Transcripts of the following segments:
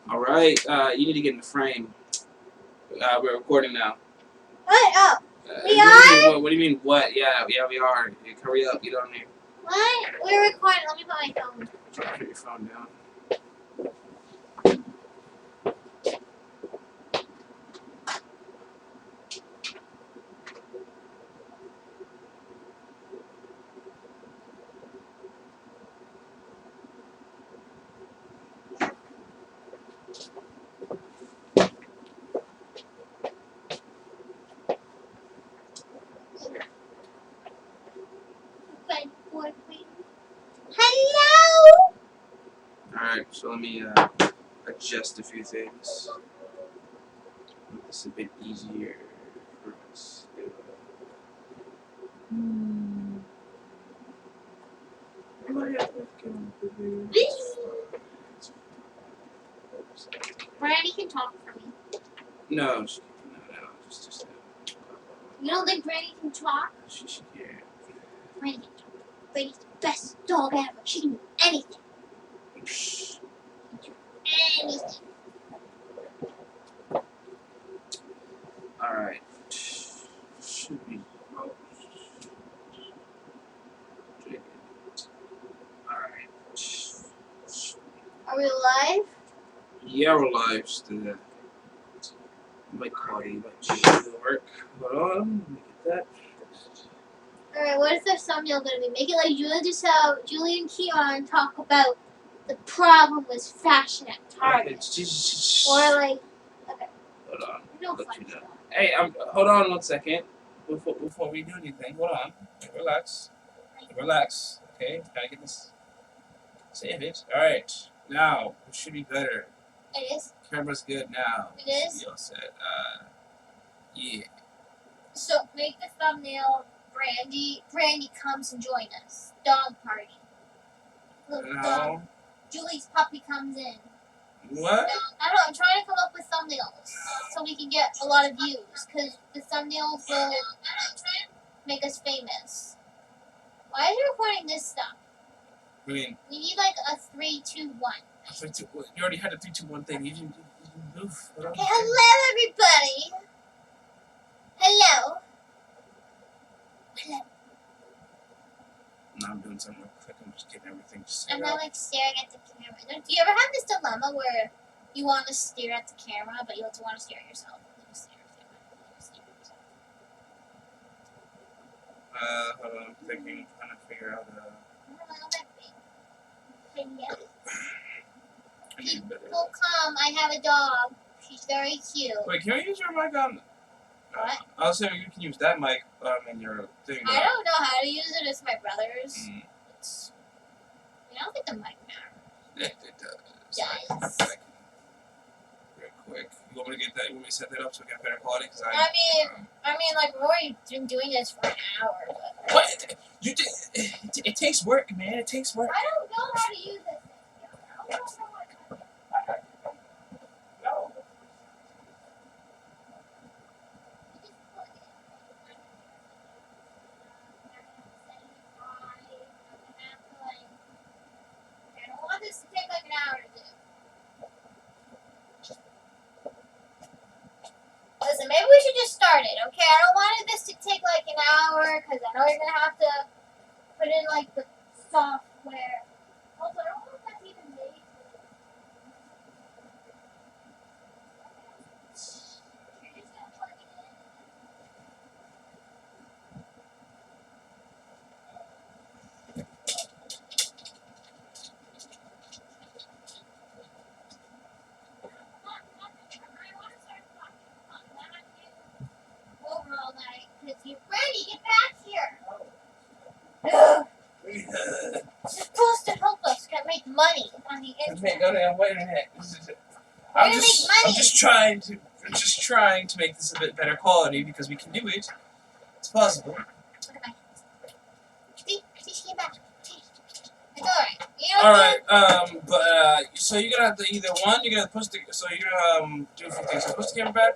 All right, you need to get in the frame. We're recording now. What? Oh, we are? are? What do you mean, what? Yeah, we are. Hurry up, get on there. What? We're recording. Let me put my phone. Put your phone down. Hello? Alright, so let me adjust a few things. Make this a bit easier for us. Brandy can talk for me. No, just You don't think Brandy can talk? she can't. Brandy can talk. Brandy's the best dog ever. She can do anything. Anything. Alright. Should be. Alright. Are we live? Yeah, we're live. Just my quality, but doesn't work. Hold on, let me get that. Alright, what is the thumbnail going to be? Make it like Julie and Keon talk about the problem with fashion at Target. Or like, okay. Hold on. No fun stuff. Hey, hold on 1 second. Before we do anything, hold on. Relax. Relax. Okay, gotta get this. Save it. Alright. Now, it should be better. It is? Camera's good now. It is? You all set. Yeah. So, make the thumbnail Brandy comes and join us. Dog party. Little dog. Julie's puppy comes in. What? I don't know, I'm trying to come up with thumbnails so we can get a lot of views, because the thumbnails will make us famous. Why is it recording this stuff? I mean, we need like a 3, 2, 1. You already had a 3, 2, 1 thing. You didn't move. Okay, hello everybody. Hello. Hello. No, I'm doing something real quick. I'm just getting everything set I'm not like staring at the camera. Do you ever have this dilemma where you want to stare at the camera, but you also want to stare at yourself? Hold on, I'm thinking, trying to figure out People come, I have a dog. She's very cute. Wait, can you use your mic on? What? I was saying you can use that mic in your thing. I don't know how to use it. It's my brother's. I don't think the mic matters. It does. Does. Real quick. You want me to get that? You want me to set that up so we get better quality? Cause I mean, like, we've already been doing this for an hour. But what? It takes work, man. It takes work. I don't know how to use this thing. I don't know what to do. No. I don't want this to take like an hour to do. Listen, maybe we should just start it, okay? I don't want this to take like an hour, because I know you're going to have to put in like the software. Also, I don't know if that's even made. You're just going to plug it in. Over all night, because you're ready. Get back here. You're supposed to help us make money on the internet. Wait a minute. I'm just trying to make this a bit better quality because we can do it. It's possible. Look at my hands. See, she came back. It's alright. Alright, so you're gonna have to either you're gonna push the, so you're gonna do a few things. So push the camera back.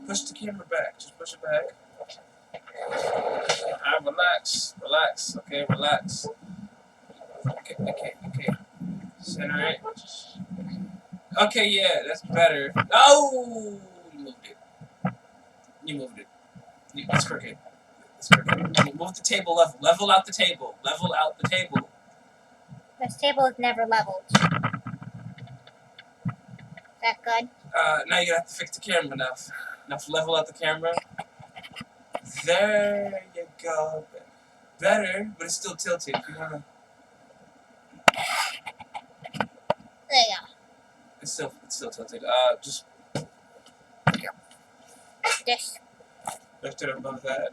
Push the camera back. Just push it back. Relax. Okay, relax. Okay. Center it. Okay, yeah, that's better. Oh, you moved it. You moved it. It's crooked. It's crooked. Move the table level. Level out the table. Level out the table. This table is never leveled. Is that good? Now you're gonna have to fix the camera enough. Enough to level out the camera. There you go. Better, but it's still tilted. If you wanna. There you go. It's still tilted. Just This. lift it above that.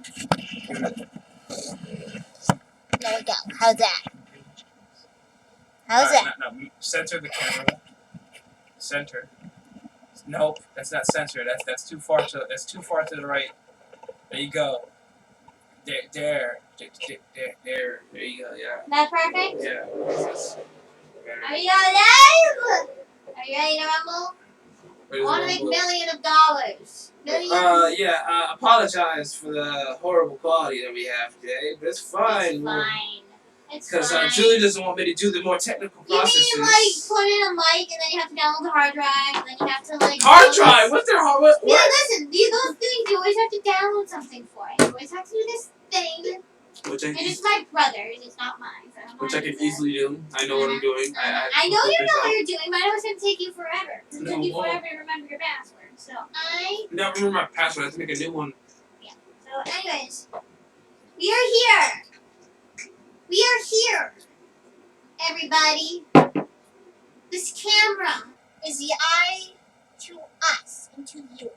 There we go. How's that? How's that? No, center the camera. Center. Nope, that's not center. That's too far to the right. There you go. There you go. Yeah. That perfect? Yeah. Are you alive? Are you ready to rumble? I want to make $1 million. Yeah. Apologize for the horrible quality that we have today, but it's fine. It's fine. Because Julie doesn't want me to do the more technical processes. You mean like put in a mic and then you have to download the hard drive and then you have to like hard drive? What's their hard? What? Yeah, listen. Those things you always have to download something for it. You always have to do this thing. And it's my brother's. It's not mine. So which I can easily do. I know what I'm doing. I know you know what you're doing, but I know it's going to take you forever. It's going to take you forever to remember your password. So No, remember my password. I have to make a new one. Yeah. So anyways, we are here. We are here, everybody. This camera is the eye to us and to you.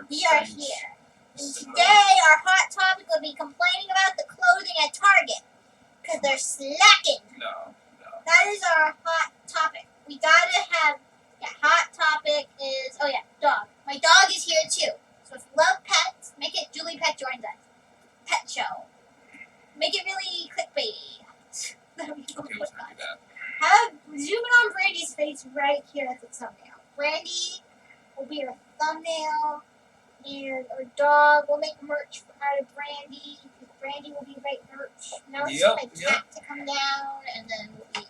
We are here. And today our hot topic will be complaining about the clothing at Target. Because they're slacking. No. That is our hot topic. We gotta have, hot topic is, dog. My dog is here too. So if you love pets, make it Julie Pet joins us. Pet show. Make it really clickbaity. Okay, let's not do that. Have zoom in on Brandy's face right here as the thumbnail. Brandy will be our thumbnail, and our dog will make merch out of Brandy. Brandy will be right merch. Now it's just my cat to come down, and then we'll be.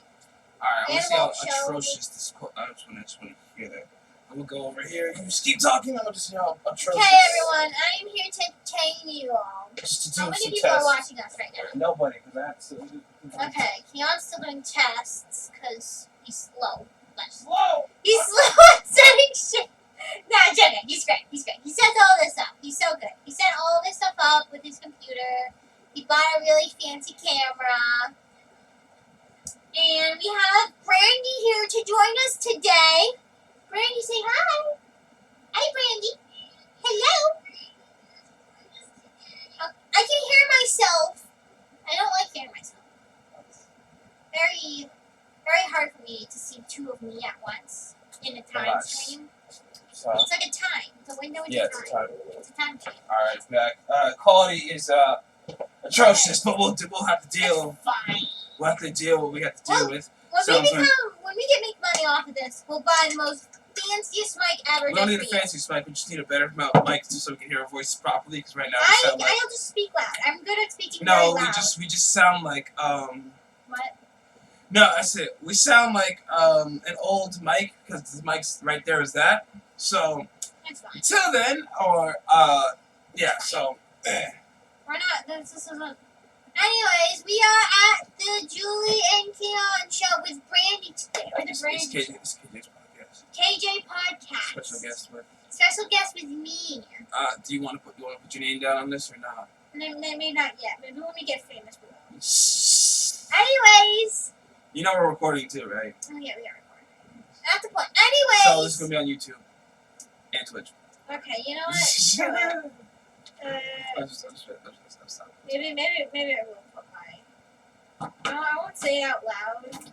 Alright, I want to see how atrocious this. I just want to hear that. I'm gonna go over here. You just keep talking. I'm gonna just see how atrocious. Okay, everyone, I am here to entertain you all. How many people are watching us right now? Nobody, because that's. Okay, Keon's still doing tests because he's slow. Slow. He's slow at setting shit. No, I'm joking. He's great. He sets all this up. He's so good. He set all this stuff up with his computer. He bought a really fancy camera. And we have Brandy here to join us today. Brandy, say hi. Hi, Brandy. Hello. I can hear myself. I don't like hearing myself. Very, very hard for me to see two of me at once in a time stream. So, it's like a time. It's a window into time. It's a time. It's a time change. Alright, back. Quality is atrocious, but we'll have to deal. It's fine. We'll have to deal what we have to deal with. When we get make money off of this, we'll buy the most fanciest mic ever. We don't need a fancy mic. We just need a better mic so we can hear our voices properly. Because right now we sound like. I'll just speak loud. I'm good at speaking very loud. No, we just sound like What? No, that's it. We sound like an old mic because the mic's right there is that. So. That's fine. Until then, or yeah. So. We're not. This isn't. Anyways, we are at the Julie and Keon show with Brandy today. Or the Brandy show. It's KJ's podcast. KJ podcast. Special guest with me. Do you want to put your name down on this or not? Maybe not yet. Maybe when we get famous we will. Anyways. You know we're recording too, right? Oh yeah, we are recording. That's the point. Anyways. So this is gonna be on YouTube and Twitch. Okay, you know what? I'm just stop. Maybe I will put my. No, I won't say it out loud.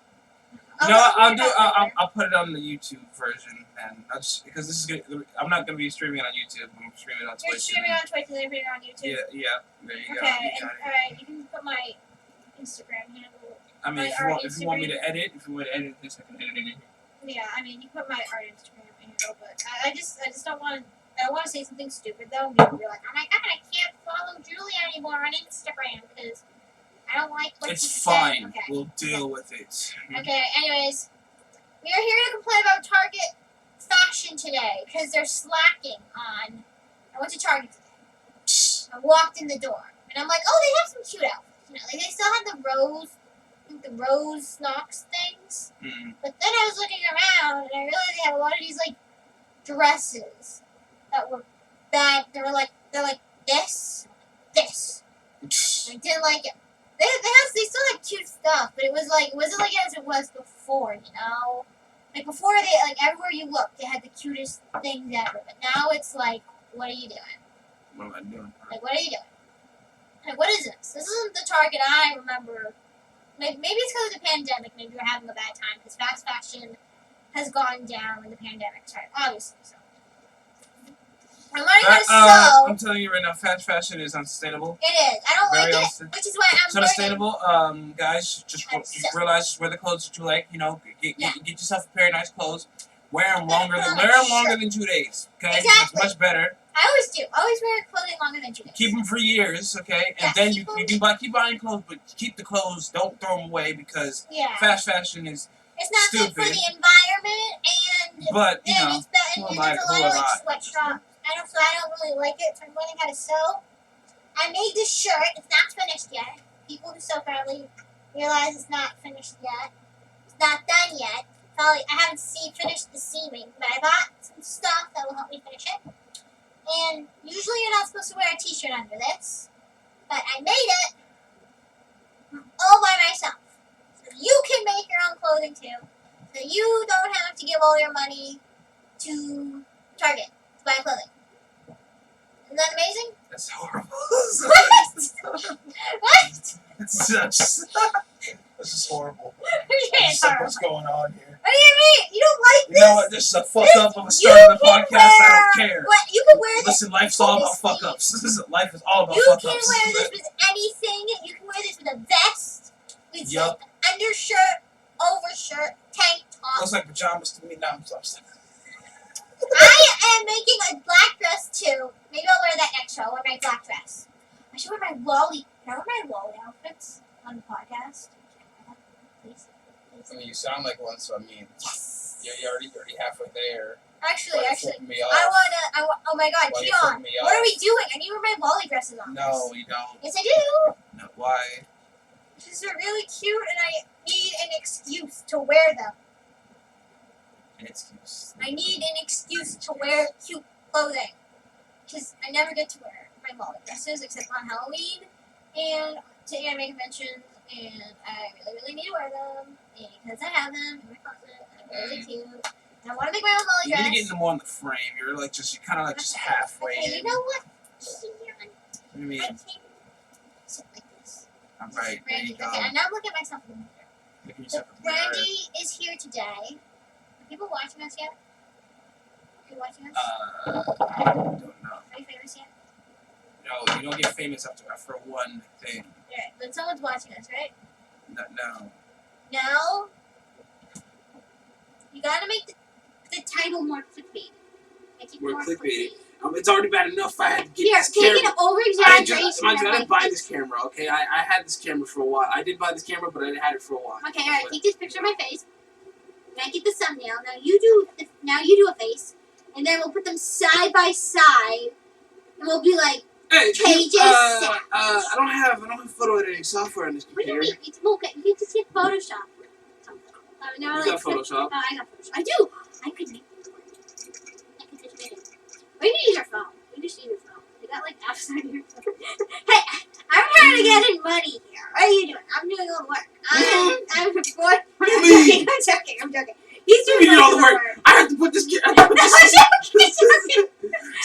I'll put it on the YouTube version, and because this is good. I'm not gonna be streaming it on YouTube. I'm streaming it on Twitch. You're streaming on Twitch, and then putting it on YouTube. Yeah. There you go. Okay, alright. You can put my Instagram handle. I mean, if you want me to edit, this, I can edit it. Yeah, I mean, you put my art Instagram handle, but I just don't want. I want to say something stupid though. People be like, "Oh my god, I can't follow Julie anymore on Instagram because I don't like what she said." It's fine. Okay. We'll deal with it. Okay. Anyways, We are here to complain about Target fashion today because they're slacking on. I went to Target today. I walked in the door and I'm like, oh, they have some cute outfits. You know, like they still have the rose Knox things. Mm. But then I was looking around and I realized they have a lot of these like dresses that were bad. They're like this. I didn't like it. They still have cute stuff, but it wasn't like as it was before, you know? Like before everywhere you looked, they had the cutest things ever. But now it's like, what are you doing? What am I doing? Like, what are you doing? Like, what is this? This isn't the Target I remember. Maybe it's because of the pandemic. Maybe we're having a bad time because fast fashion has gone down when the pandemic started, obviously. So I'm learning how to sew. I'm telling you right now, fast fashion is unsustainable. It is. I don't Very like it, which is why I'm It's unsustainable. Guys, just realize, just wear the clothes that you like. You know, get yourself a pair of nice clothes. Wear them longer than 2 days. Okay, exactly. It's much better. I always do. Always wear clothing longer than 2 days. Keep them for years, okay? And then you can keep buying clothes, but keep the clothes. Don't throw them away because fast fashion is it's not stupid. good for the environment, and but you know, it's bad, and there's a lot of like sweatshops. I don't really like it, so I'm learning how to sew. I made this shirt. It's not finished yet. People who sew probably realize it's not finished yet. It's not done yet. I haven't finished the seaming, but I bought some stuff that will help me finish it. And usually you're not supposed to wear a t-shirt under this, but I made it all by myself. So you can make your own clothing too. So you don't have to give all your money to Target to buy clothing. Isn't that amazing? That's horrible. What? What? It's just this is horrible. It's horrible. What's going on here? What do you mean? You don't like this? You know what? This is a fuck up of a start of the podcast. I don't care. What? You can wear this. Listen, life's all about fuck ups. Life is all about fuck ups. You can wear this with anything. You can wear this with a vest, with like undershirt, overshirt, tank top. Looks like pajamas to me now. I am making a black dress too. Maybe I'll wear that next show. I'll wear my black dress. I should wear my lolly. Can I wear my lolly outfits on the podcast? Please. I mean, you sound like one, so I mean, yes. You're already halfway there. Actually, me off? oh my God, Keon, what are we doing? I need to wear my lolly dresses on. No, you don't. Yes, I do. No, why? Because they're really cute, and I need an excuse to wear them. An excuse. I need an excuse to wear cute clothing. Because I never get to wear my lolly dresses except on Halloween and to anime conventions, and I really need to wear them because I have them in my closet and they're really cute. And I want to make my own lolly dress. You need to get into more in the frame. You're kind of just halfway in. Okay, you know what? What do you mean? I can sit like this. All right, there you go. Okay, and now look at myself in the mirror. Look at yourself in the Brandy is here today. Are people watching us yet? Are you watching us? I don't know. Are you famous yet? No, you don't get famous after one thing. Alright, but someone's watching us, right? No. No? You gotta make the title more clickbait. Make it more clickbait. It's already bad enough I had to get this camera. Here, take an over-exaggeration. I didn't buy this camera, okay? I had this camera for a while. I did buy this camera, but I had it for a while. Okay, alright, take this picture of my face. Make it the thumbnail. Now you do a face, and then we'll put them side by side, and we'll be like, hey, pages. I don't have photo editing software on this computer. What do you mean? It's okay. You can just get Photoshop. You got Photoshop? Oh, I got Photoshop. I do. I could make it. Or you can use your phone. You just use your phone. You got like apps on your phone. Hey, I'm trying to get in money here. What are you doing? I'm doing all the work. I'm bored. I'm joking. He's doing all the work. I have to put this. It's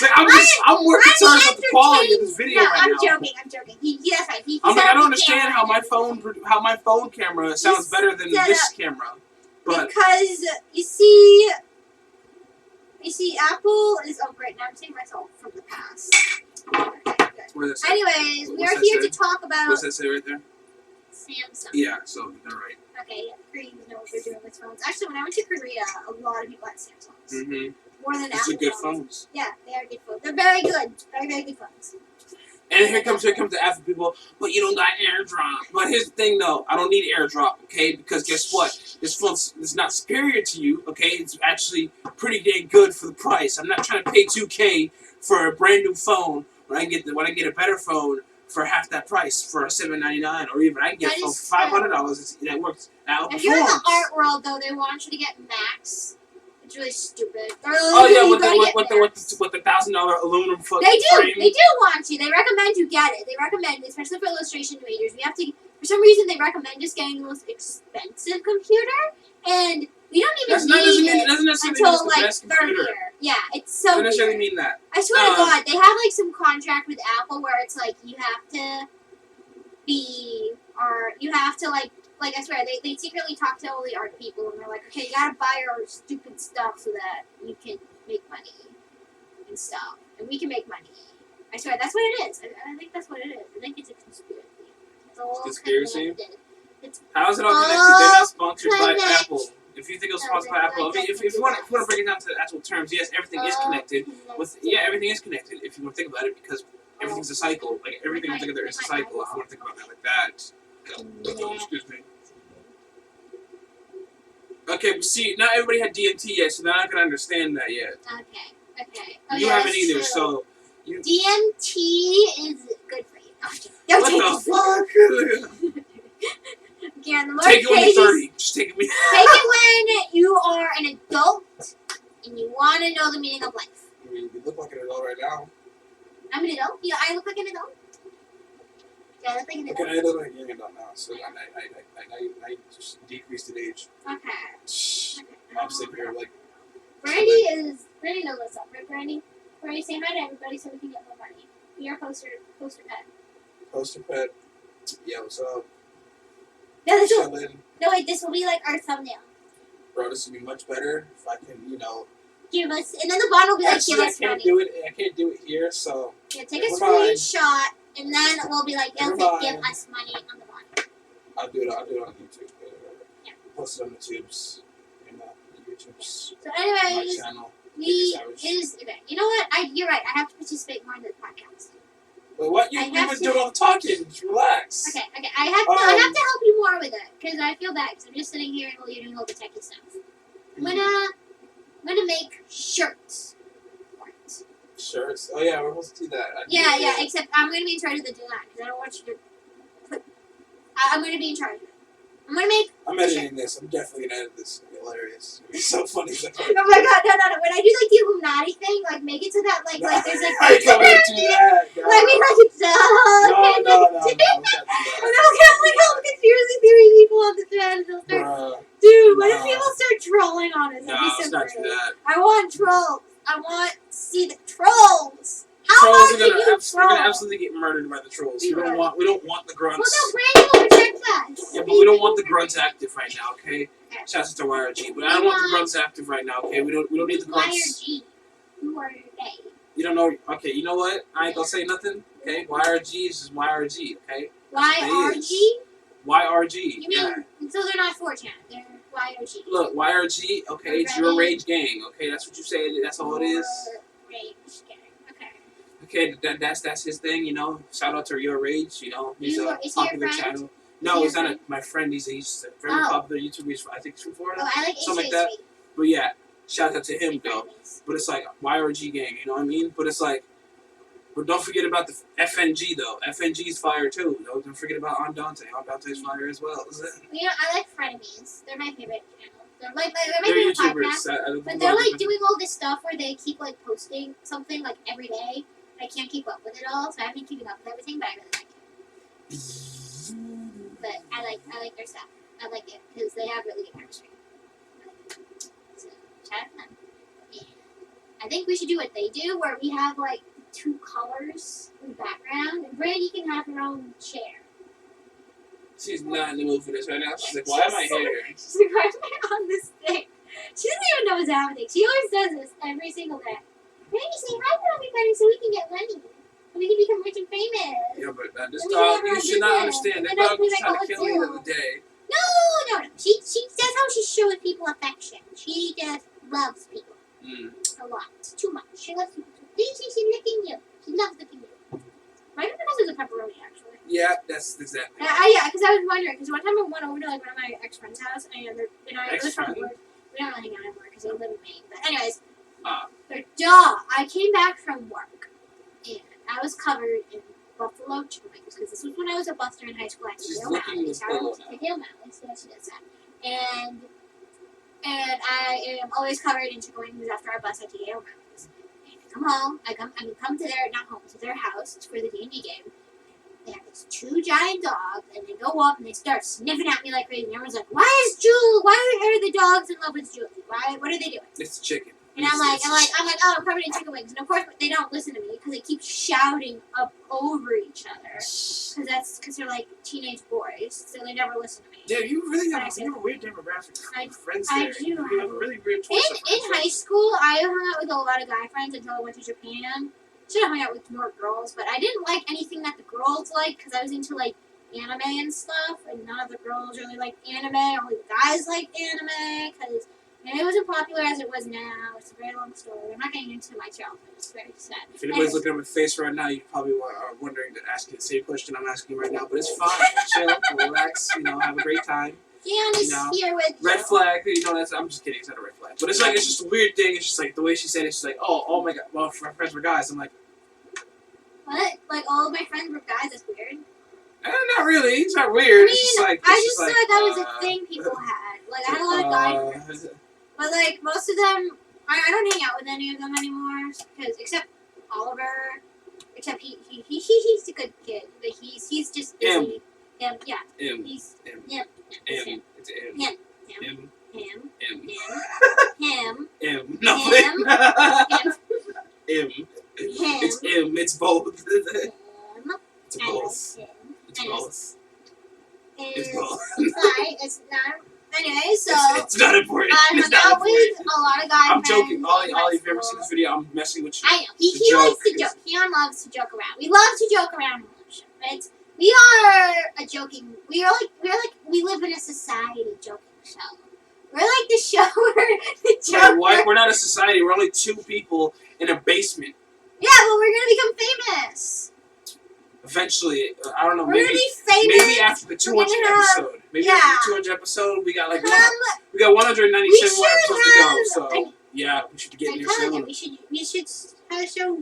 like I'm more concerned with the quality of this video right now. I'm joking. That's right. I don't understand how my phone camera sounds better than this camera. But because you see, Apple is great. Now I'm seeing myself from the past. Anyways, we are here to talk about. What's that say right there? Samsung. Yeah, so they're right. Okay, yeah, Koreans know what they're doing with phones. Actually, when I went to Korea, a lot of people had Samsungs. Mm-hmm. More than Apple. Apple They're good phones. phones. Yeah, they are good phones. They're very good. Very, very good phones. And here comes the Apple people, but you don't got AirDrop. But here's the thing, though, I don't need AirDrop, okay? Because guess what? This phone is not superior to you, okay? It's actually pretty dang good for the price. I'm not trying to pay $2K for a brand new phone when I get a better phone for half that price for $799, or even I can get a phone for $500 that works. That If you're in the outperforms. art world, though, they want you to get Max. It's really stupid. Oh yeah, with the $1,000 aluminum foot They do. frame. They do want you. They recommend you get it. They recommend, especially for illustration majors. We have to. For some reason, they recommend just getting the most expensive computer, and we don't even need it until like third year. Yeah, it's so. Doesn't necessarily mean that. I swear to God, they have like some contract with Apple where it's like you have to be, or you have to like I swear, they secretly talk to all the art people, and they're like, okay, you gotta buy our stupid stuff so that you can make money and stuff, and we can make money. I swear, that's what it is. I think that's what it is. I think it's a conspiracy. It's all conspiracy? connected. How is it all connected? They're not sponsored by Apple. If you think it was sponsored by Apple, I mean, if you want to break it down to the actual terms, yes, everything is connected. Everything is connected. If you want to think about it, because everything's a cycle. Like everything together is a cycle. If you want to think about it like that. Excuse me. Okay, but see, not everybody had DMT yet, so they're not gonna understand that yet. Okay. You haven't either, so. DMT is good for you. No, what the fuck? Again, the more take it when you're 30. Just take it when take it when you are an adult and you want to know the meaning of life. I mean, you look like an adult right now. I'm an adult. Yeah, I look like an adult. Yeah, I look like an adult. Okay, I look like a young adult now, so I just decreased in age. Okay. I'm sitting here like. Brandy knows what's up, right, Brandy? Brandy, say hi to everybody so we can get more money. Be our poster pet. Poster pet. Yeah, what's up? No, wait, this will be like our thumbnail. Bro, this would be much better if I can, give us, and then the bottom will be like, give us money. I can't do it here, so. Yeah, take a screenshot, and then we'll be like, give us money on the bottom. I'll do it on YouTube. Yeah. Post it on the tubes. YouTube's. So anyway, my channel. Okay. You know what? You're right. I have to participate more in the podcast. Wait, what? You've been doing all the talking. Just relax. Okay. I have to help you more with it because I feel bad because I'm just sitting here while you're doing all the techie stuff. I'm gonna make shirts for it. Shirts? Oh yeah, we're supposed to do that. Yeah. Except I'm gonna be in charge of the design because I don't want you to put. I'm gonna be in charge of it. I'm editing this. I'm definitely gonna edit this. It's gonna be hilarious. It's so funny. Oh my god, no. When I do like the Illuminati thing, like make it so that like there's like. I can't do that. No. Like we like it's No. And then we'll get like all the conspiracy theory people on the chat. Dude, what if people start trolling on us? Let's not do that. I want trolls. I want to see the trolls. Trolls are gonna absolutely get murdered by the trolls. We don't want the grunts. Well, no, Brandy will protect us. Yeah, but we don't want the grunts active right now, okay? Shout out to YRG, but I don't want the grunts active right now, okay? We don't need the grunts. YRG. Who are they? You don't know? Okay, you know what? I ain't gonna say nothing. Okay, YRG is just YRG. Okay. YRG. YRG. You mean so they're not 4chan? They're YRG. Look, YRG. Okay, it's your rage gang. Okay, that's what you say. That's all it is. Rage gang. Okay, that's his thing, Shout out to Your Rage, He's a popular channel. No, he's not my friend. He's a very popular YouTuber. I think he's from Florida. Oh, I like something like that. But yeah, shout out to him though. But it's like YRG gang, you know what I mean? But it's like, but don't forget about the FNG though. FNG's fire too. Don't forget about Andante. Andante's fire as well. I like frenemies. They're my favorite channel. They're my favorite podcast. But they're like doing all this stuff where they keep like posting something like every day. I can't keep up with it all, so I haven't been keeping up with everything, but I really like it. But I like their stuff. I like it because they have really good chemistry. So shout out to them. Yeah. I think we should do what they do, where we have like 2 colors in the background, and Brandy can have her own chair. She's not in the mood for this right now. She's like, why am I here? She's like, why am I on this thing? She doesn't even know what's happening. She always does this every single day. Brandy, say hi to everybody so we can get money. So we can become rich and famous. Yeah, but this dog, you should not understand. That dog was trying to kill me the other day. No. She that's how she shows people affection. She just loves people. A lot. Too much. She loves people too much. She's licking you. She loves licking you. Might be because of the pepperoni, actually. Yeah, that's exactly. Yeah, because I was wondering, because one time I went over to like one of my ex-friend's house, and it was from work. We don't really hang out anymore because they live in Maine. But anyways, their dog. I came back from work, and I was covered in buffalo chickens because this was when I was a buster in high school. I She's Dale looking Malleys. at I went to Dale Malleys, so she does that. And I am always covered in chicken wings after I bust at Dale Malleys. And I come home. I come to their not home to their house. It's for the D&D game. They have these two giant dogs, and they go up and they start sniffing at me like crazy. And everyone's like, why are the dogs in love with Julie? What are they doing? It's chicken. And I'm like, oh, I'm covered in chicken wings. And of course, they don't listen to me because they keep shouting up over each other. Because they're like teenage boys, so they never listen to me. Yeah, you really have a weird demographic of friends there. I do. You have a really weird choice of friends. In high school, I hung out with a lot of guy friends until I went to Japan. Should have hung out with more girls, but I didn't like anything that the girls liked because I was into like anime and stuff, and none of the girls really liked anime. Only the guys liked anime because it wasn't popular as it was now. It's a very long story. I'm not getting into my childhood. It's very sad. If anybody's looking at my face right now, you probably are wondering to ask you the same question I'm asking right now, but it's fine. Chill, relax, have a great time. Gianna's here with red flag, I'm just kidding, it's not a red flag. But it's like, it's just a weird thing. It's just like the way she said it, she's like, oh my god, well, my friends were guys. I'm like, what? Like, all of my friends were guys? That's weird. Not really. It's not weird. I mean, I just thought that was a thing people had. Like, I had a lot of guy friends. But, like, most of them, I don't hang out with any of them anymore. Because, except Oliver. Except he's a good kid. But he's just busy. Him, yeah. He's him. It's him. Him. It's him. It's both. It's both. It's both. It's not. Anyway, so it's not important. I hung out with a lot of guys. I'm joking. Ollie, if you've ever seen this video, I'm messing with you. I know. He likes to joke. Keon loves to joke around. We love to joke around on the show. Right? We are a joking. We live in a society joking show. We're like the show where the joke. What? We're not a society. We're only two people in a basement. Yeah, but we're gonna become famous. Eventually, I don't know. We're gonna be famous. Maybe after the 200 episode. Maybe after the 200 episode, we got like 197 more episodes to go. So yeah, we should get in here soon. We should show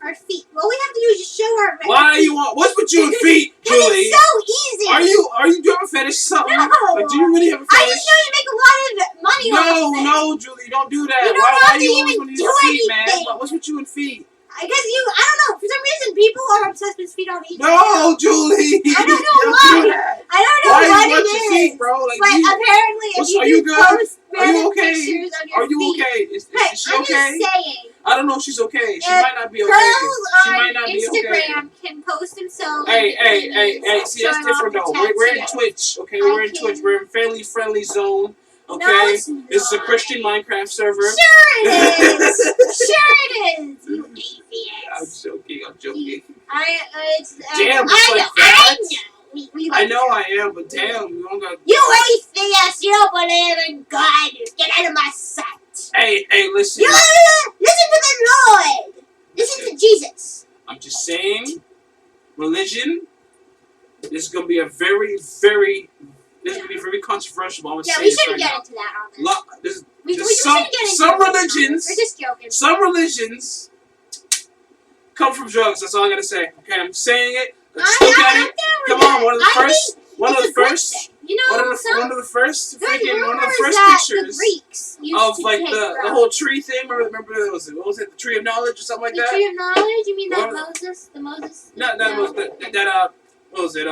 our feet. All we have to do is just show our. Why do you want? What's with you and feet, Julie? It's so easy. Are you do you have a fetish or something? No. Like, do you really have a fetish? I just know you make a lot of money. No, Julie, don't do that. You don't why have to even do feet, anything. Man? What's with you and feet? I don't know. For some reason, people are obsessed with feet on each other. No, Julie. I don't know why. I don't know what it is. Feet, bro? Like, but apparently, if you post random pictures of your feet. Are you okay? Is she I'm okay? just saying. I don't know if she's okay. She might not be okay. Girls on Instagram can post themselves. Hey. See, that's different though. We're in Twitch, okay? We're in Twitch. We're in family-friendly zone. Okay, no, this is a Christian Minecraft server. Sure it is. You atheist. I'm joking. Damn, I know I am, but damn, we don't got. You atheist! You don't believe in God! Get out of my sight! Hey, listen. Listen to the Lord! Listen to Jesus! I'm just saying, religion. This is gonna be a very, very. This is going to be very controversial, but I'm going to say this right now. Yeah, we shouldn't get into that on this. We shouldn't get into some religions. We're just joking. Some religions come from drugs. That's all I got to say. Okay, I'm saying it. Let's look at it. Come on, one of the first pictures of like the whole tree thing. Remember what was it? The tree of knowledge or something like that? The tree of knowledge? You mean that Moses? The Moses? What was it?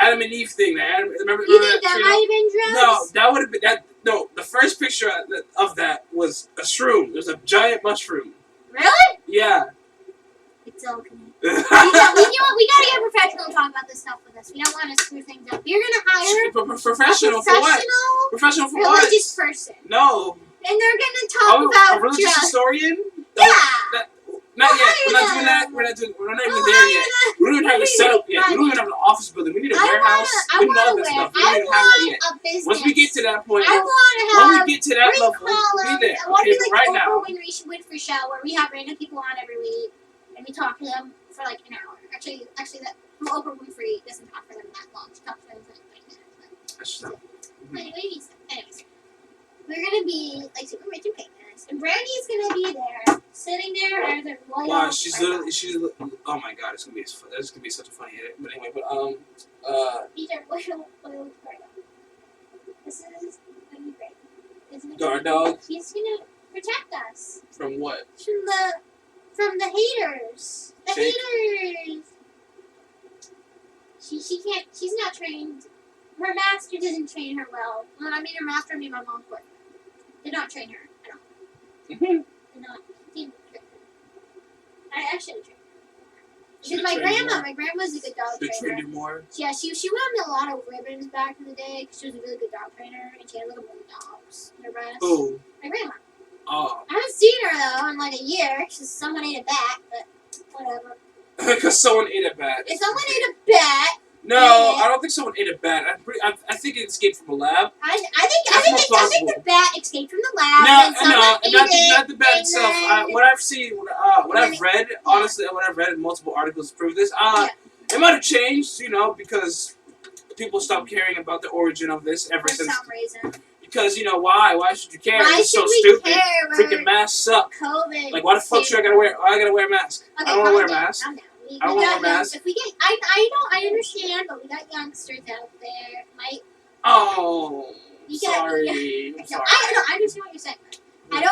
Adam and Eve thing. Remember you think that might have been drugs? No, that would have been that. No, the first picture of that was a shroom. It was a giant mushroom. Really? Yeah. It's all connected. we gotta get professional and talk about this stuff with us. We don't want to screw things up. You're gonna hire professional for what? Professional for what? Religious person. No. And they're gonna talk about a religious historian. Yeah. Not yet. We're not doing that. We're not even there yet. We don't even have a setup yet. We don't even have an office building. We need a warehouse. We need all that stuff. We don't even have that yet. Once we get to that point, when we get to that level, we'll be there. Okay, but right now. When we should win for show where we have random people on every week and we talk to them for like an hour. Actually, that Oprah Winfrey doesn't talk for them that long. She talks for them for like 20 minutes. That's just not. Anyways, we're gonna be like super rich and famous, and Brandy's gonna be there, sitting there as a royal. Wow, she's oh my god, it's gonna be such a funny edit. But anyway, These are royal Gardo. This is gonna be great. Isn't it? Guard dog. He's gonna protect us From what? from the haters. The Fake. haters. She can't. She's not trained. Her master doesn't train her well. Well, I mean, her master and my mom's boyfriend did not train her at all. Did not. He didn't train her. I should have trained her. She's my grandma. My grandma's a good dog They trainer. trained you more. Yeah, she won a lot of ribbons back in the day because she was a really good dog trainer and she had little dogs in her breast. Who? My grandma. Oh. I haven't seen her though in like a year because someone ate a bat, but whatever. Because someone ate a bat. If someone ate a bat. No, I don't think someone ate a bat. I think it escaped from a lab. I think the bat escaped from the lab. Not the bat itself. What I've seen, what I've read, honestly, what I've read in multiple articles prove this. It might have changed, because people stopped caring about the origin of this ever since. For some reason. Because why? Why should you care? Why it's so should we stupid. care? Freaking masks suck. COVID. Like, why the fuck should I gotta wear? I gotta wear a mask. Okay, I don't want to wear a mask. I don't want to wear a mask. If we get, I understand, but we got youngsters out there. Oh, sorry. I'm sorry. I understand what you're saying. Yeah.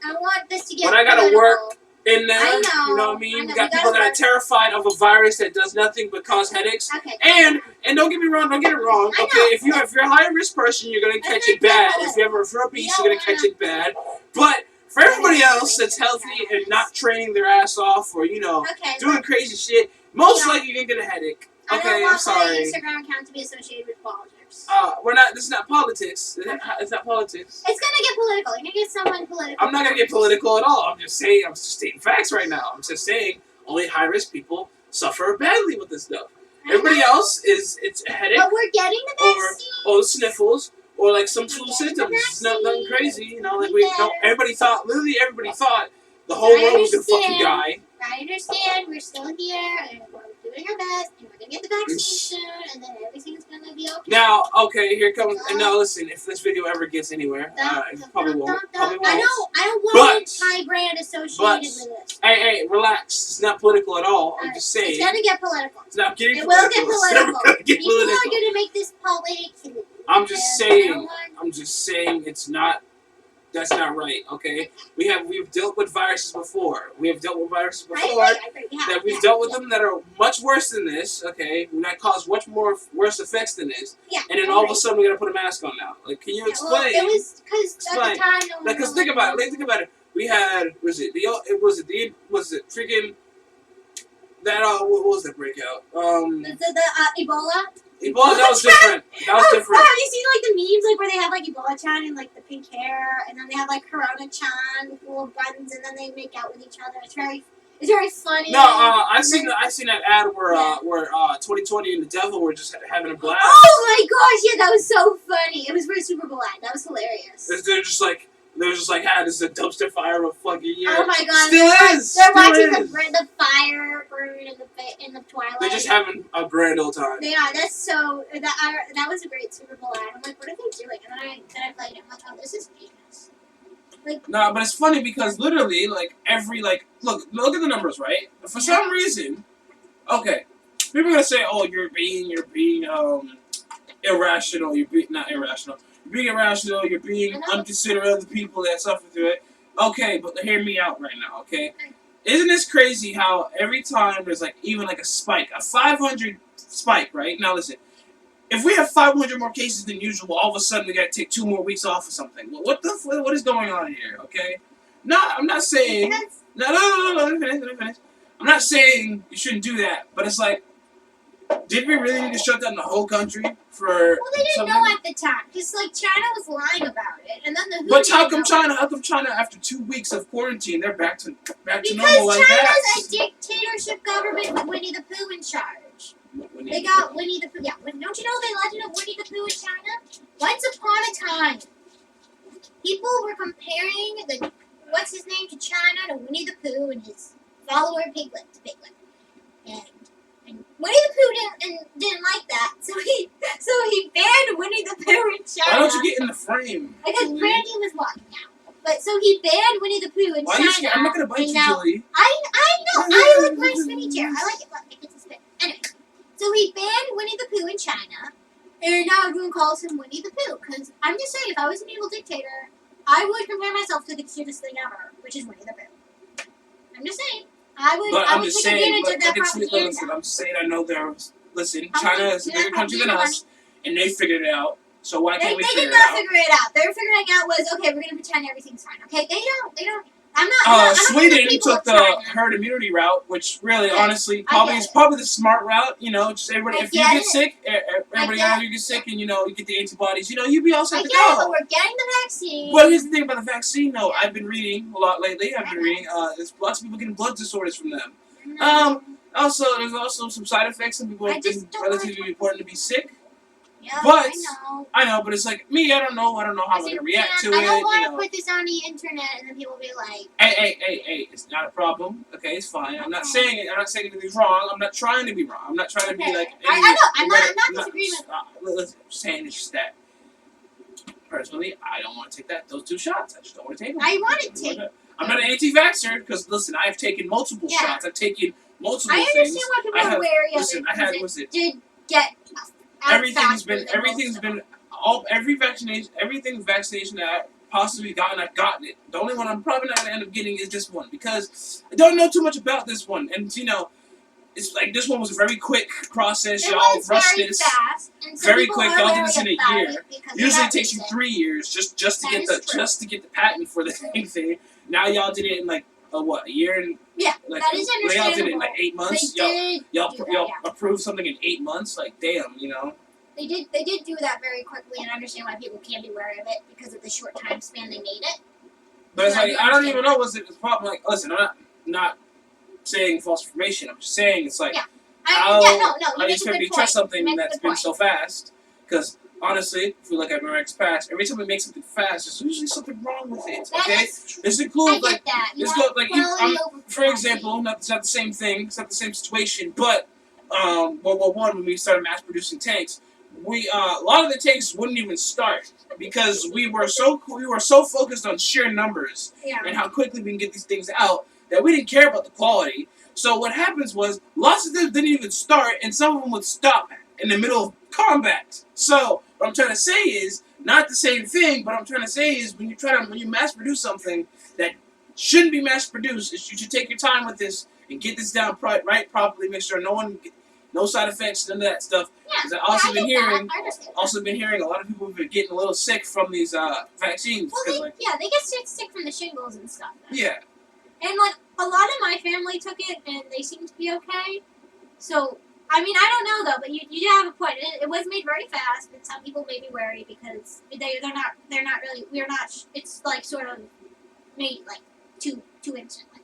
I want this to get. But I gotta political. work in there. I know. You know what I mean? I know, We got people that are terrified of a virus that does nothing but cause headaches. Okay. And don't get me wrong. Don't get it wrong. I Okay, know. if you're a high risk person, you're gonna catch it bad. If you have a herpes, you're gonna catch it bad. But for everybody else that's healthy and not training their ass off or doing crazy shit, most likely you're gonna get a headache. Okay, I'm sorry. I don't want my Instagram account to be associated with politics. We're not. This is not politics. It's not politics. It's gonna get political. You're gonna get someone political. I'm not gonna get political at all. I'm just saying. I'm just stating facts right now. I'm just saying. Only high risk people suffer badly with this stuff. Everybody else it's a headache. But we're getting the vaccine. Or the sniffles, or like some flu symptoms. It's nothing crazy. Everybody thought. Literally, everybody thought the whole world was gonna fucking die. I understand. We're still here, and we're doing our best, and we're gonna get the vaccine soon, and then everything's gonna be okay. Now, okay, here comes. And now, listen. If this video ever gets anywhere, it probably won't. Probably won't. I don't want my brand associated with this. Hey, relax. It's not political at all. I'm just saying. It's gonna get political. It's not getting it political. Will get political. It's never gonna get People political. are gonna make this political. I'm just saying. I'm just saying. It's not. That's not right, okay? We've dealt with viruses before. We have dealt with viruses before we've dealt with them that are much worse than this, okay? That cause much more worse effects than this. Yeah. And then all of a sudden we gotta put a mask on now. Like, can you explain? Well, it was because at the time. Because think about it. We had was it freaking that what was the breakout? The Ebola. Ebola, that was different. That was different. Have you seen like the memes like where they have like Ebola-chan and like the pink hair, and then they have like Corona-chan full of buttons, and then they make out with each other. It's very funny. No, I seen that ad where 2020 and the devil were just having a blast. Oh my gosh, yeah, that was so funny. It was for a Super Bowl ad. That was hilarious. They're just like, this is a dumpster fire of a fucking year. Oh my god, Still watching is. the fire burn in the twilight. They're just having a grand old time. Yeah, that's so that was a great Super Bowl ad. I'm like, what are they doing? And then I played it. I'm like, oh, this is genius. Like, no, but it's funny because literally, like every look at the numbers, right? For some reason, okay, people are gonna say, oh, you're being irrational. You're being not irrational. You're being irrational. You're being unconsiderate of the people that suffer through it. Okay, but hear me out right now, okay? Isn't this crazy how every time there's even a spike, a 500 spike, right? Now listen, if we have 500 more cases than usual, all of a sudden we gotta take 2 more weeks off or something. Well, what is going on here, okay? No, I'm not saying... No, let me finish. I'm not saying you shouldn't do that, but it's like, did we really need to shut down the whole country for? Well, they didn't know at the time, because China was lying about it, and then the. But how come China, after 2 weeks of quarantine, they're back to normal like that? Because China's a dictatorship government with Winnie the Pooh in charge. They got Winnie the Pooh. Yeah, don't you know the legend of Winnie the Pooh in China? Once upon a time, people were comparing what's his name to China to Winnie the Pooh and his follower Piglet. And Winnie the Pooh didn't like that, so he banned Winnie the Pooh in China. Why don't you get in the frame? Because Brandy was walking out. But so he banned Winnie the Pooh in China. Why I'm not gonna bite you, Julie. I know. I like my spinny chair. I like it. Look, it gets a spin. Anyway, so he banned Winnie the Pooh in China, and now everyone calls him Winnie the Pooh. Because I'm just saying, if I was an evil dictator, I would compare myself to the cutest thing ever, which is Winnie the Pooh. I'm just saying. I would take advantage of that propaganda. Listen, I'm saying I know there's. Listen, China is a bigger country than us, and they figured it out. So why can't we figure it out? They did not figure it out. Their figuring out was, okay, we're going to pretend everything's fine. Okay, they don't. I'm not. Sweden took the herd immunity route, which really, honestly, is probably the smart route. You know, just everybody. If you get sick, everybody around you get sick, and you get the antibodies. You'd be all set to go. But we're getting the vaccine. But here's the thing about the vaccine, though. I've been reading a lot lately. There's lots of people getting blood disorders from them. Also, there's also some side effects. Some people have been relatively important to be sick. Yeah, but I know, but it's like me. I don't know how I'm gonna react to it. I don't want to put this on the internet, and then people will be like, "Hey, it's not a problem. Okay, it's fine. I'm not saying it. I'm not saying anything's wrong. I'm not trying to be wrong. I'm not trying to be like. I know. I'm not disagreeing. I'm saying it's just that. Personally, I don't want to take those 2 shots. I just don't want to take them. I wanted to. I'm not an anti-vaxxer because listen, I've taken multiple shots. I've taken multiple things. I understand why people are wary of it. Listen, did get. Everything's been every vaccination that I've possibly gotten, I've gotten it. The only one I'm probably not gonna end up getting is this one because I don't know too much about this one, and it's like this one was a very quick process. Y'all rushed this very quick. Y'all did this in a year. Usually it takes you 3 years just to get the patent for the thing. Now y'all did it in like a year and that is understandable. Y'all did it in like 8 months. Y'all approved something in 8 months. Like damn, They did do that very quickly, and I understand why people can be wary of it because of the short time span they made it. But it's like I don't even know was it a problem. Like listen, I'm not saying false information. I'm just saying it's like how do you expect me to trust something that's been so fast? Because honestly, if we look at America's past, every time we make something fast, there's usually something wrong with it. Okay, this includes for example, it's not the same thing, it's not the same situation, but World War I when we started mass producing tanks, a lot of the tanks wouldn't even start because we were so focused on sheer numbers and how quickly we can get these things out that we didn't care about the quality. So what happens was lots of them didn't even start, and some of them would stop in the middle of combat. So what I'm trying to say is not the same thing, but I'm trying to say is when you mass produce something that shouldn't be mass produced, is you should take your time with this and get this down properly, make sure no side effects, none of that stuff. Because I've also been hearing a lot of people have been getting a little sick from these vaccines. Well, they get sick from the shingles and stuff. Yeah. And like a lot of my family took it, and they seemed to be okay. So I mean, I don't know though, but you do have a point. It was made very fast, and some people may be wary because they're not really. It's like sort of made like too instantly.